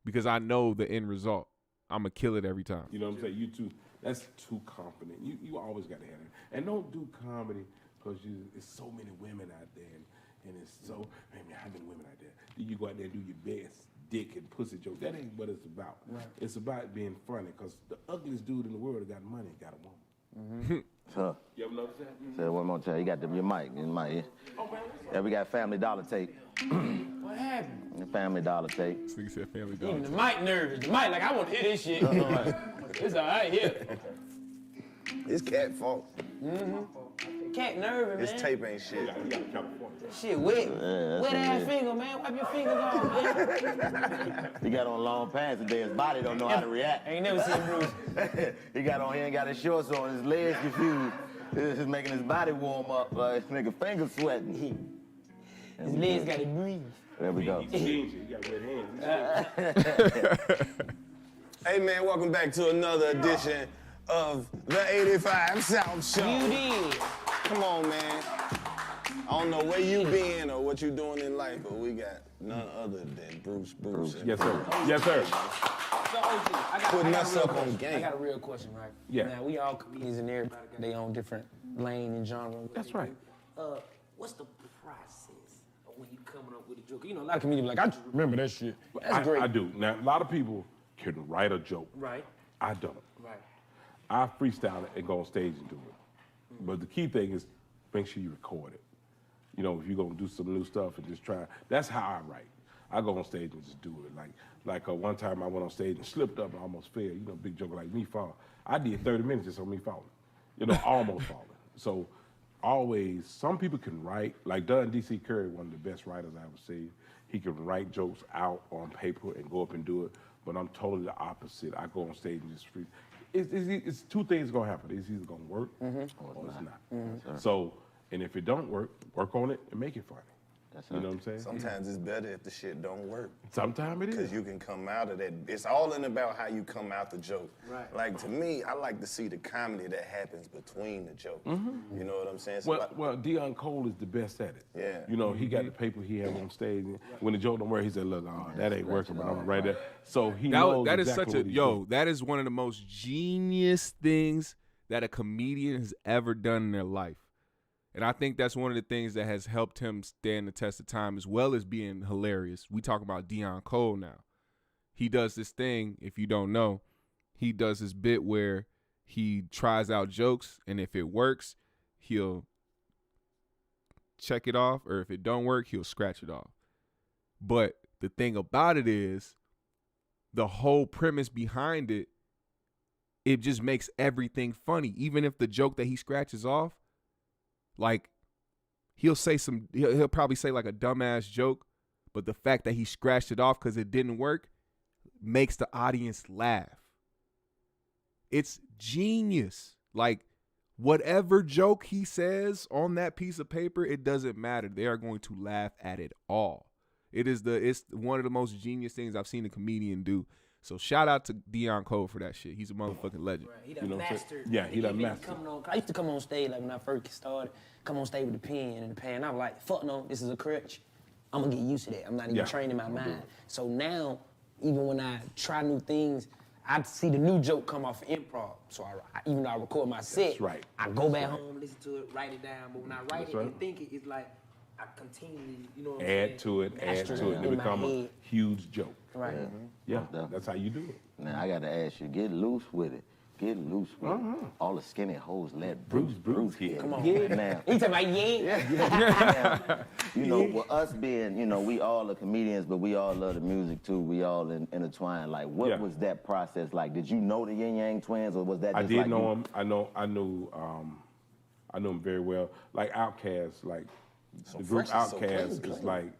because I know the end result. I'm going to kill it every time. You know what I'm saying? You too. That's too confident. You always got to have it. And don't do comedy because there's so many women out there, and it's so, man, how many women out there? Then you go out there and do your best dick and pussy joke. That ain't what it's about. Right. It's about being funny, because the ugliest dude in the world that got money got a woman. So, You ever notice that? say it one more time. You got your mic. Your mic. Yeah, we got Family Dollar tape. What happened? The Family Dollar tape. This nigga said Family Even Dollar. the mic nervous. The mic like, I want to hear this shit. It's all right here. It's cat fault. Cat nervous, This man. tape ain't shit. You got California. Shit wet. Wet ass finger, man. Wipe your fingers off, man. He got on long pants today. His body don't know how to react. I ain't never seen Bruce. He ain't got his shorts on. His legs confused. This is making his body warm up. His nigga fingers sweating. His legs got to breathe. There we go. He's stingy. He got red hands. Hey man, welcome back to another edition of the 85 South Show. You did. Come on, man. I don't know where you been or what you doing in life, but we got none other than Bruce. Yes, sir. Yes, sir. So, OG, Putting us up on game. I got a real question, right? Yeah. Now, we all comedians and everybody got their own different lane and genre. That's right. What's the process of when you coming up with a joke? You know, a lot of comedians be like, I just remember that shit. That's great. I do. Now, a lot of people can write a joke. Right. I don't. Right. I freestyle it and go on stage and do it. But the key thing is make sure you record it. You know, if you're gonna do some new stuff and just try, that's how I write. I go on stage and just do it. Like one time I went on stage and slipped up and almost fell. You know, big joke like me falling. I did 30 minutes just on me falling. You know, almost falling. So always, some people can write, like Dunn D.C. Curry, one of the best writers I ever seen. He can write jokes out on paper and go up and do it, but I'm totally the opposite. I go on stage and just free. It's two things gonna happen. It's either gonna work or it's not. So, and if it don't work on it and make it funny. You know what I'm saying? Sometimes it's better if the shit don't work. Sometimes it is. Because you can come out of that. It's all in about how you come out the joke. Right. Like, to me, I like to see the comedy that happens between the jokes. You know what I'm saying? So Well, Deion Cole is the best at it. Yeah. You know, he got the paper he had on stage. And when the joke don't work, he said, look, that ain't working, but I'm right there. So he knows that is exactly such a what he's doing. that is one of the most genius things that a comedian has ever done in their life. And I think that's one of the things that has helped him stand the test of time, as well as being hilarious. We talk about Deion Cole now. He does this thing, if you don't know, he does this bit where he tries out jokes, and if it works, he'll check it off, or if it don't work, he'll scratch it off. But the thing about it is, the whole premise behind it, it just makes everything funny. Even if the joke that he scratches off, like, he'll probably say like a dumbass joke, but the fact that he scratched it off because it didn't work makes the audience laugh. It's genius. Like, whatever joke he says on that piece of paper, it doesn't matter. They are going to laugh at it all. It's one of the most genius things I've seen a comedian do. So shout out to Deion Cole for that shit. He's a motherfucking legend. Right. He done mastered. Yeah, he done mastered. I used to come on stage, like when I first started, come on stage with the pen and the pen. I was like, fuck no, this is a crutch. I'm gonna get used to that. I'm not even training my mind. So now, even when I try new things, I see the new joke come off of improv. So even though I record my set, I go back home, listen to it, write it down. But when I write it and think it, it's like I continually, you know what I'm saying? Add to it. It become a huge joke. Right. Yeah, that's how you do it. Now, I got to ask you, get loose with it. Get loose with it. All the skinny hoes let Bruce hit. Come on. Yeah. Now, He talking about now, you know, with us being, you know, we all are comedians, but we all love the music too. We all intertwined. Like, what was that process like? Did you know the Yin Yang Twins, or was that just I did like know them. I knew them very well. Like Outkast, like the group Outkast is like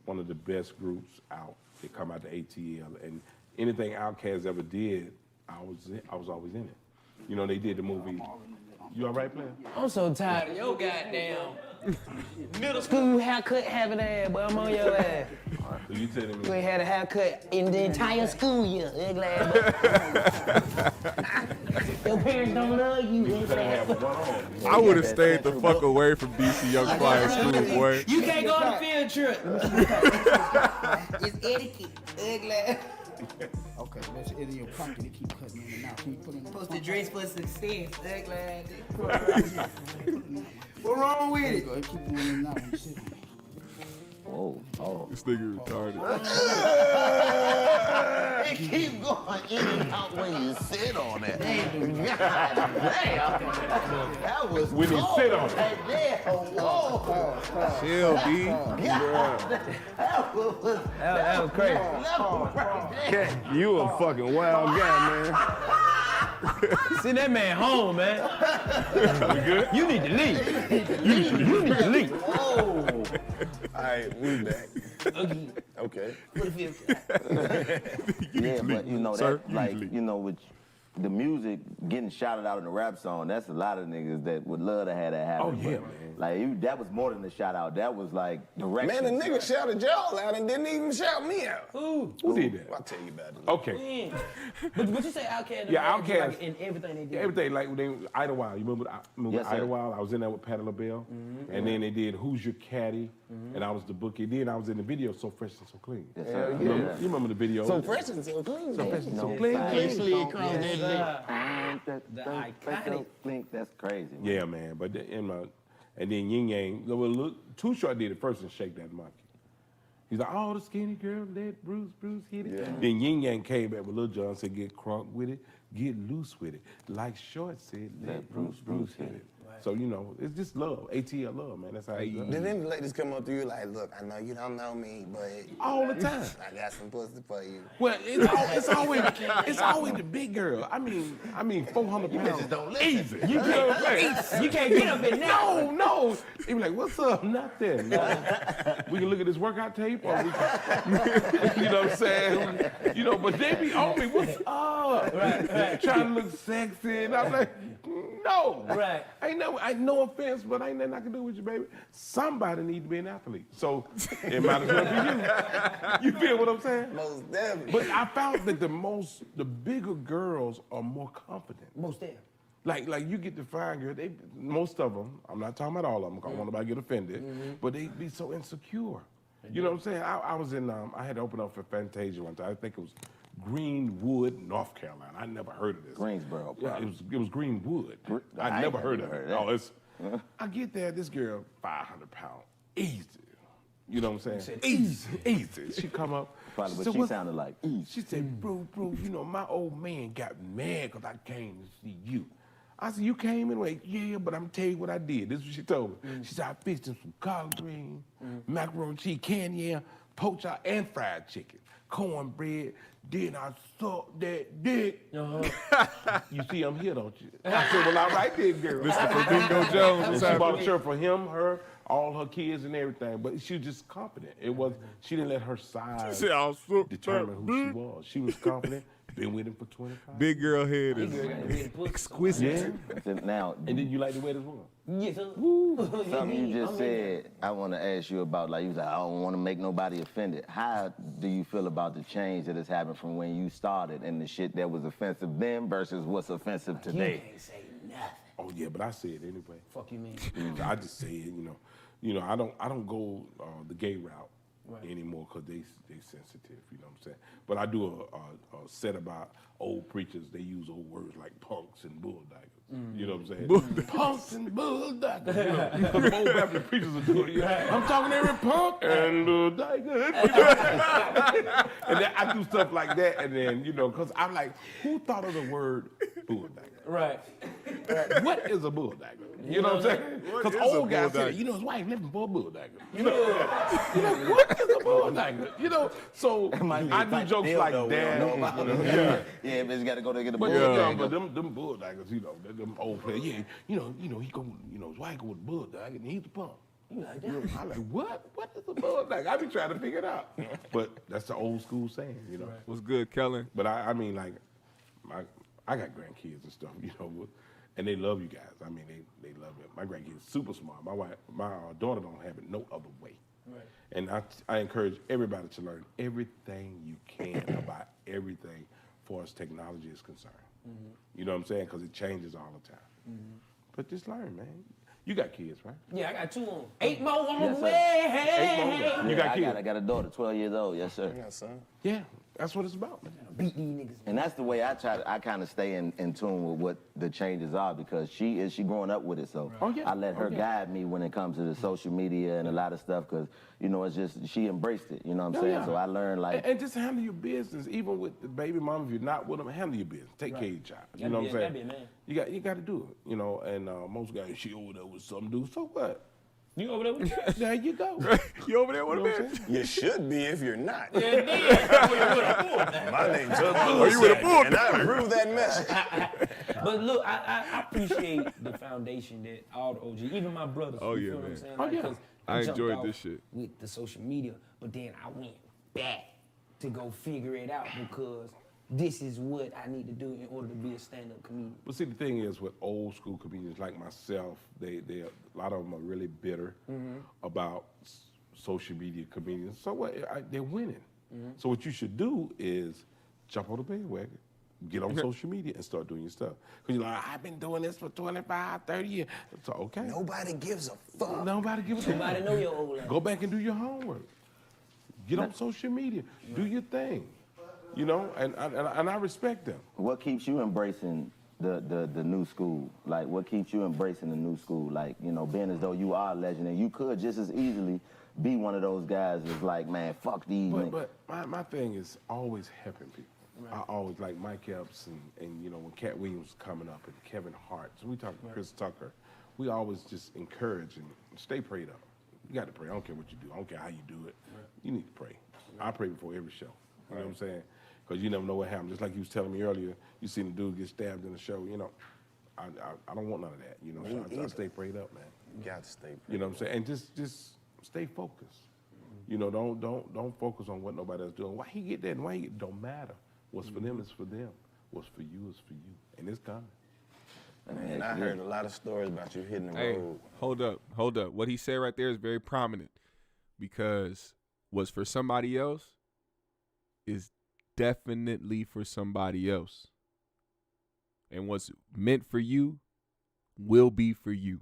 one of the best groups out. They come out to ATL, and anything Outkast ever did, I was always in it. You know, they did the movie. You all right, player? I'm so tired of your goddamn middle school haircut having ass, boy. I'm on your ass. So you telling me? You ain't had a haircut in the entire school year, ugly ass. Your parents don't love you, ugly ass. I would have stayed the fuck away from DC Young Flyers school, boy. You can't go on a field trip. It's etiquette, ugly ass. Okay, let's in your pocket and keep cutting in and out. Can you put it in the Supposed to dress for success, ugly ass. What's wrong with it? Go ahead, keep going in and out when you sit. This nigga retarded. It keep going in and out when you sit on it. God damn. That was When you sit on it. Chill, B. That was crazy. Cat, you a fucking wild guy, man. Send that man home, man. We good? You need to leave. You need to leave. Whoa. All right, we back. Okay. Yeah, but you know, that, like, you know, with the music getting shouted out in the rap song, that's a lot of niggas that would love to have that happen. Oh, yeah, but, man. Like, that was more than a shout out. That was like direction. Man, the nigga shouted y'all out and didn't even shout me out. Who did that? I'll tell you about it. Okay. But you say Outkast? Yeah, Outkast. Like in everything they did. Everything, like they Idlewild. You remember Yes, sir. Idlewild? I was in there with Patti LaBelle. And then they did Who's Your Caddy? And I was the bookie. Then I was in the video So Fresh and So Clean. Yes, sir. You remember the video? So fresh and so clean. So Fresh and So No Clean. The iconic. That's crazy. Man. Yeah, man. But and then Yin Yang. Well, Too Short did it first and Shake That Monkey. He's like, oh, the skinny girl, let Bruce hit it. Yeah. Then Yin Yang came back with Lil Jon, said, get crunk with it, get loose with it. Like Short said, let Bruce hit it. Right. So, you know, it's just love, ATL love, man. That's how it goes. Did any ladies come up to you like, look, I know you don't know me, but all the time. I got some pussy for you. Well, it's always the big girl. I mean 400 pounds. Don't easy. You can't get up in now. No. They be like, what's up? Nothing. We can look at this workout tape, or we can, you know what I'm saying? You know, but they be on me. What's up? Right. Trying to look sexy, and I'm like, no. Right. I no offense, but ain't nothing I can do with you, baby. Somebody need to be an athlete. So it might as well be you. You feel what I'm saying? Most definitely. But I found that the bigger girls are more confident. Most definitely. Like you get to find girls, most of them, I'm not talking about all of them, because I don't want nobody to get offended, but they be so insecure. You know what I'm saying? I was in, I had to open up for Fantasia one time. I think it was Greenwood, North Carolina. I never heard of this. Greensboro, yeah, it was Greenwood. I never heard of it. Oh, I get there, this girl, 500 pounds, easy. You know what I'm saying? Easy. She come up. Probably what she sounded like. She said, bro, you know, my old man got mad because I came to see you. I said, you came in? Like, yeah, but I'm going to tell you what I did. This is what she told me. She said, I fixed him some collard greens, macaroni and cheese, canned yam, poached out, and fried chicken, cornbread. Then I sucked that dick. You see, I'm here, don't you? I said, well, all right then, girl. Mr. Flamingo Jones. She bought a shirt for him, her, all her kids and everything. But she was just confident. She didn't let her size determine who she was. She was confident. Been with him for 25. Big girl head is exquisite. Yeah. Now, and then you like the way this was? Yes, sir. Something you just said, I want to ask you about, like you was like, I don't want to make nobody offended. How do you feel about the change that has happened from when you started and the shit that was offensive then versus what's offensive today? You can't say nothing. Oh yeah, but I say it anyway. Fuck you, mean? I just say it, you know. I don't go the gay route anymore because they sensitive. You know what I'm saying? But I do a set about old preachers. They use old words like punks and bulldaggers. You know what I'm saying? Punks and bulldaggers. You know, because old Baptist preachers are doing it. I'm talking every punk and bulldagger. And then I do stuff like that, and then because I'm like, who thought of the word bulldagger? Right. What is a bulldagger? You know what I'm saying? Because old guys say, his wife living for a bulldagger. What is a bulldagger? So I do jokes like that. Yeah, bitch got to go to get a But bulldagger. but them bulldaggers, them old players. Yeah, he go, his wife go with a bulldagger and he's the punk. You like that? I'm like, what? What is a bulldagger? I be trying to figure it out. But that's the old school saying, What's good, Kellen? But I mean, like, I got grandkids and stuff, and they love you guys. I mean, they love it. My grandkids super smart. My daughter don't have it no other way. Right. And I encourage everybody to learn everything you can about everything as far as technology is concerned. You know what I'm saying? Because it changes all the time. But just learn, man. You got kids, right? Yeah, I got 2 on. 8 more on the Yes, sir. way. You got kids? I got a daughter, 12 years old. Yes, sir. Yeah, son. Yeah, that's what it's about, man. Beat these niggas. And that's the way I kind of stay in tune with what the changes are because she growing up with it. So I let her guide me when it comes to the social media and a lot of stuff because, it's just, she embraced it, you know what I'm saying? Yeah. So I learned like... And just handle your business, even with the baby mom, if you're not with them, handle your business. Take care of your child. You know what I'm saying? Be a man. You got to do it, and most guys, she over there with some dude, so what? You over there with the There you go. You over there with a man? You should be if you're not. Yeah, indeed. My name's Bull. Are you with a bull? And I approve that message. But look, I appreciate the foundation that all the OG, even my brothers. Oh, you yeah, feel what I'm man. saying? Oh, Like, yeah. 'cause I jumped enjoyed off this shit. with the social media, but then I went back to go figure it out because this is what I need to do in order to be a stand-up comedian. But see, the thing is, with old school comedians like myself, a lot of them are really bitter about social media comedians. So what? They're winning. So what you should do is jump on the bandwagon, get on social media, and start doing your stuff. Because you're like, I've been doing this for 25, 30 years. So, okay. Nobody gives a fuck. Nobody gives a fuck. Nobody know your old life. Go back and do your homework. Get on social media. Do your thing. You know, and I respect them. What keeps you embracing the new school? Like, what keeps you embracing the new school? Like, you know, being as though you are a legend and you could just as easily be one of those guys that's like, man, fuck these niggas. But my thing is always helping people. Right. I always like Mike Epps and you know, when Cat Williams was coming up and Kevin Hart. So we talk to Chris Tucker. We always just encourage and stay prayed up. You got to pray. I don't care what you do. I don't care how you do it. Right. You need to pray. Right. I pray before every show. You know what I'm saying? Because you never know what happens. Just like you was telling me earlier, you seen a dude get stabbed in the show. You know, I don't want none of that. You know, so I stay prayed up, man. You got to stay prayed up. You know what I'm saying? And just stay focused. You know, don't focus on what nobody else doing. Why he get that and why he get, don't matter. What's for them is for them. What's for you is for you. And it's coming. And I heard a lot of stories about you hitting the road. Hold up. What he said right there is very prominent, because what's for somebody else is definitely for somebody else. And what's meant for you will be for you.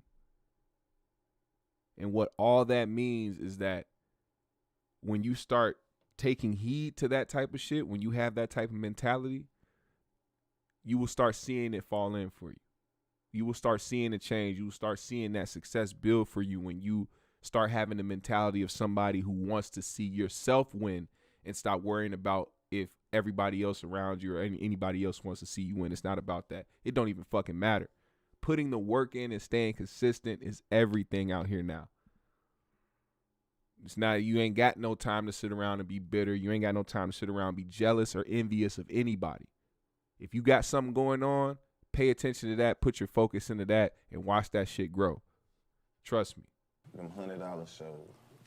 And what all that means is that when you start taking heed to that type of shit, when you have that type of mentality, you will start seeing it fall in for you. You will start seeing it change. You will start seeing that success build for you when you start having the mentality of somebody who wants to see yourself win and stop worrying about if everybody else around you or anybody else wants to see you win. It's not about that. It don't even fucking matter. Putting the work in and staying consistent is everything out here now. It's not, you ain't got no time to sit around and be bitter. You ain't got no time to sit around and be jealous or envious of anybody. If you got something going on, pay attention to that, put your focus into that, and watch that shit grow. Trust me. Them $100 shows.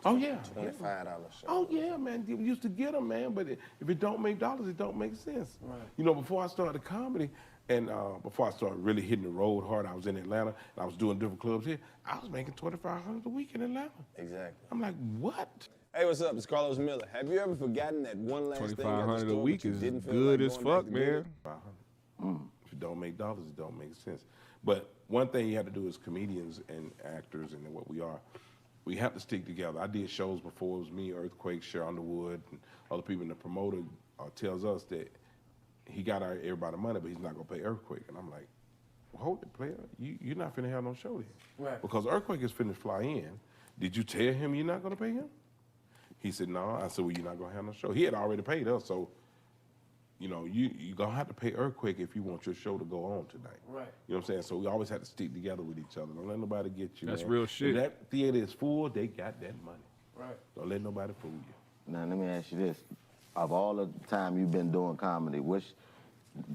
Oh, yeah. $25 shows. Oh, yeah, man. You used to get them, man. But if it don't make dollars, it don't make sense. Right. You know, before I started comedy and before I started really hitting the road hard, I was in Atlanta and I was doing different clubs here. I was making $2,500 a week in Atlanta. Exactly. I'm like, what? Hey, what's up? It's Carlos Miller. Have you ever forgotten that one last thing $2,500 a week is good as fuck, man. If it don't make dollars, it don't make sense. But one thing you have to do as comedians and actors and what we are, we have to stick together. I did shows before. It was me, Earthquake, Cher Underwood, and other people. And the promoter tells us that he got everybody money, but he's not going to pay Earthquake. And I'm like, well, hold it, player. You're not finna have no show then. Right. Because Earthquake is finna fly in. Did you tell him you're not going to pay him? He said, no. I said, well, you're not going to have no show. He had already paid us, so, you know, you're going to have to pay Earthquake if you want your show to go on tonight. Right. You know what I'm saying? So we always have to stick together with each other. Don't let nobody get you. That's man. real shit. If that theater is full, they got that money. Right. Don't let nobody fool you. Now, let me ask you this. Of all the time you've been doing comedy, which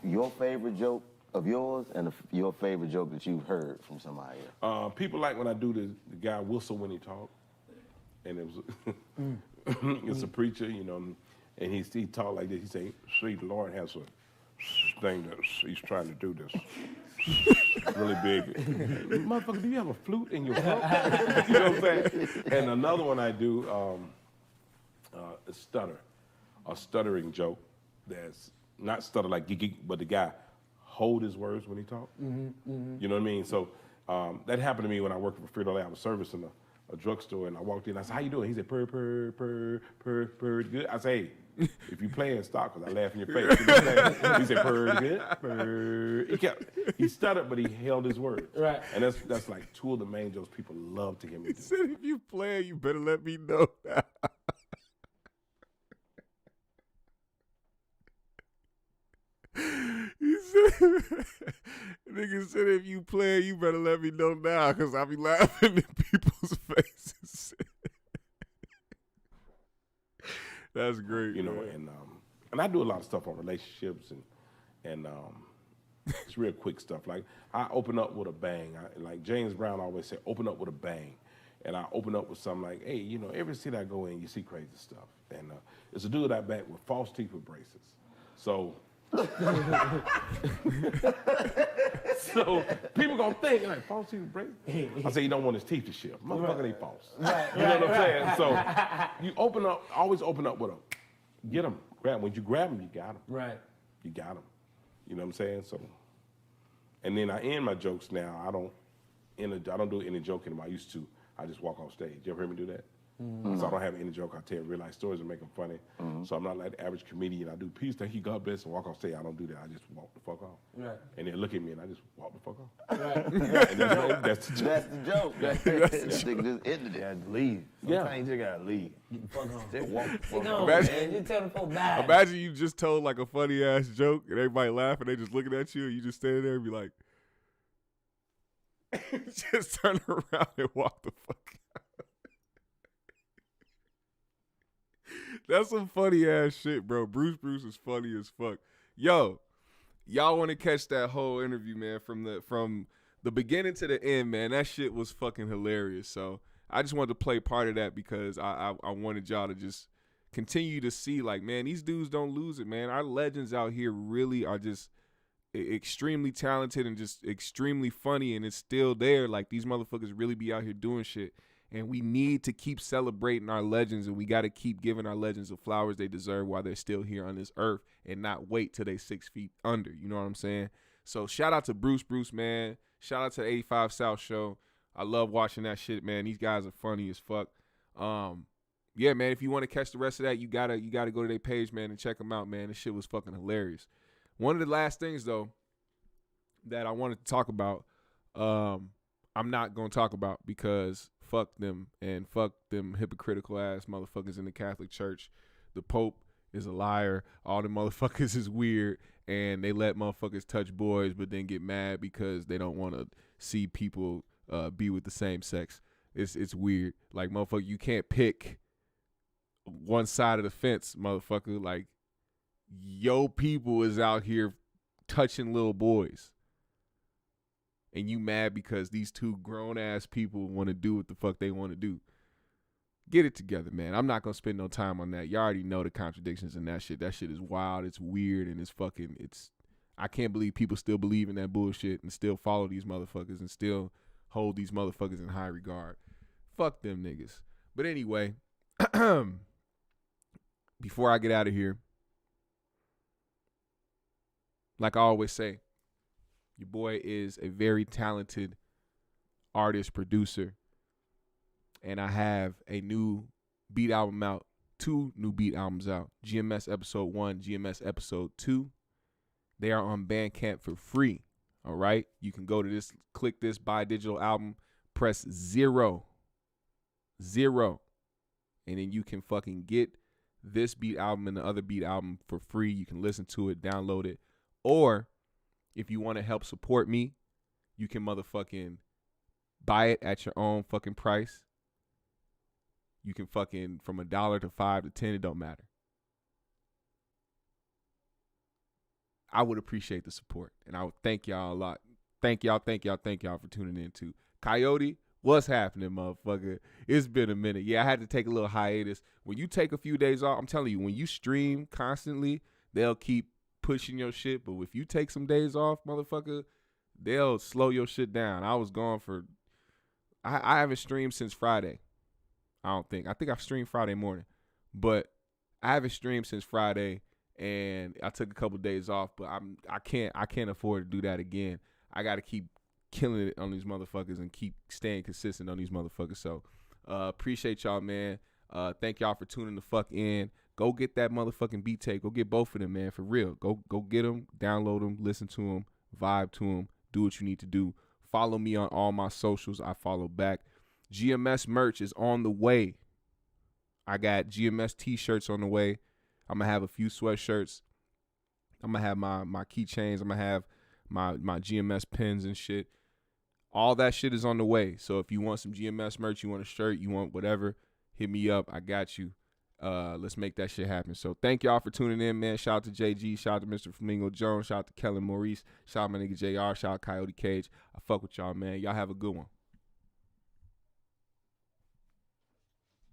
your favorite joke of yours and your favorite joke that you've heard from somebody else? People like when I do the guy whistle when he talk. And it was, it's a preacher, you know, and he talked like this. He say, see, the Lord has a thing that he's trying to do this. Really big. Motherfucker, do you have a flute in your throat? You know what I'm saying? And another one I do, is stutter. A stuttering joke that's not stutter like geek, but the guy hold his words when he talk. You know what I mean? So that happened to me when I worked for Frito-Lay. I was servicing a drugstore, and I walked in. I said, how you doing? He said, purr, good. I said, hey, if you playing, stop, because I laugh in your face. He said, purr, good, purr. He stuttered, but he held his words. Right. And that's like two of the main jokes people love to hear me do. He said, if you playing, you better let me know. He said, nigga said, if you play, you better let me know now, because I be laughing in people's faces. That's great. You know, and I do a lot of stuff on relationships and it's real quick stuff. Like, I open up with a bang. Like James Brown always said, open up with a bang. And I open up with something like, hey, you know, every city I go in, you see crazy stuff. And it's a dude I back with false teeth with braces. So So people gonna think like, false teeth break. I say you don't want his teeth to shift. Motherfucker, they false. Right, You know what I'm saying? So you open up, always open up with them. Get them, grab them. When you grab them, you got them. Right. You got them. You know what I'm saying? So, and then I end my jokes now. I don't do any joking anymore. I used to. I just walk off stage. You ever hear me do that? Mm-hmm. So I don't have any joke. I tell real life stories and make them funny. Mm-hmm. So I'm not like the average comedian. I do peace, thank you, God bless, and walk off stage. I don't do that. I just walk the fuck off. Right. And they look at me and I just walk the fuck off. Right. And that's the joke. That's the joke. That nigga just ended it. Leave. Yeah. Sometimes you just gotta leave. Just walk the fuck off. Imagine- Just tell them folk bye. Imagine you just told like a funny ass joke and everybody laugh and they just looking at you and you just standing there and be like, just turn around and walk the fuck out. That's some funny ass shit, bro. Bruce is funny as fuck. Yo, y'all want to catch that whole interview, man, from the beginning to the end, man. That shit was fucking hilarious. So I just wanted to play part of that because I wanted y'all to just continue to see, like, man, these dudes don't lose it, man. Our legends out here really are just extremely talented and just extremely funny, and it's still there. Like, these motherfuckers really be out here doing shit. And we need to keep celebrating our legends, and we got to keep giving our legends the flowers they deserve while they're still here on this earth and not wait till they 6 feet under. You know what I'm saying? So shout out to Bruce, man. Shout out to the 85 South show. I love watching that shit, man. These guys are funny as fuck. Yeah, man, if you want to catch the rest of that, you gotta go to their page, man, and check them out, man. This shit was fucking hilarious. One of the last things, though, that I wanted to talk about, I'm not going to talk about because fuck them and fuck them hypocritical ass motherfuckers in the Catholic Church. The Pope is a liar. All the motherfuckers is weird, and they let motherfuckers touch boys but then get mad because they don't want to see people be with the same sex. It's weird. Like, motherfucker, you can't pick one side of the fence, motherfucker. Like, yo people is out here touching little boys. And you mad because these two grown-ass people want to do what the fuck they want to do. Get it together, man. I'm not going to spend no time on that. You already know the contradictions in that shit. That shit is wild. It's weird, and I can't believe people still believe in that bullshit and still follow these motherfuckers and still hold these motherfuckers in high regard. Fuck them niggas. But anyway, before I get out of here, like I always say, your boy is a very talented artist, producer, and I have a new beat album out, 2 new beat albums out, GMS Episode 1, GMS Episode 2. They are on Bandcamp for free, all right? You can go to this, click this, buy digital album, press 0, and then you can fucking get this beat album and the other beat album for free. You can listen to it, download it, or if you want to help support me, you can motherfucking buy it at your own fucking price. You can fucking from $1 to $5 to $10, it don't matter. I would appreciate the support, and I would thank y'all a lot. Thank y'all for tuning in too. Coyote, what's happening, motherfucker? It's been a minute. Yeah, I had to take a little hiatus. When you take a few days off, I'm telling you, when you stream constantly, they'll keep pushing your shit, but if you take some days off, motherfucker, they'll slow your shit down. I was gone for I haven't streamed since Friday. I think I've streamed Friday morning, but I haven't streamed since Friday, and I took a couple days off, but I can't afford to do that again. I got to keep killing it on these motherfuckers and keep staying consistent on these motherfuckers. So appreciate y'all, man. Thank y'all for tuning the fuck in. Go get that motherfucking beat tape. Go get both of them, man, for real. Go get them, download them, listen to them, vibe to them, do what you need to do. Follow me on all my socials. I follow back. GMS merch is on the way. I got GMS t-shirts on the way. I'm going to have a few sweatshirts. I'm going to have my keychains. I'm going to have my GMS pins and shit. All that shit is on the way. So if you want some GMS merch, you want a shirt, you want whatever, hit me up. I got you. Let's make that shit happen. So thank y'all for tuning in, man. Shout out to JG. Shout out to Mr. Flamingo Jones. Shout out to Kellen Maurice. Shout out my nigga JR. Shout out Coyote Cage. I fuck with y'all, man. Y'all have a good one.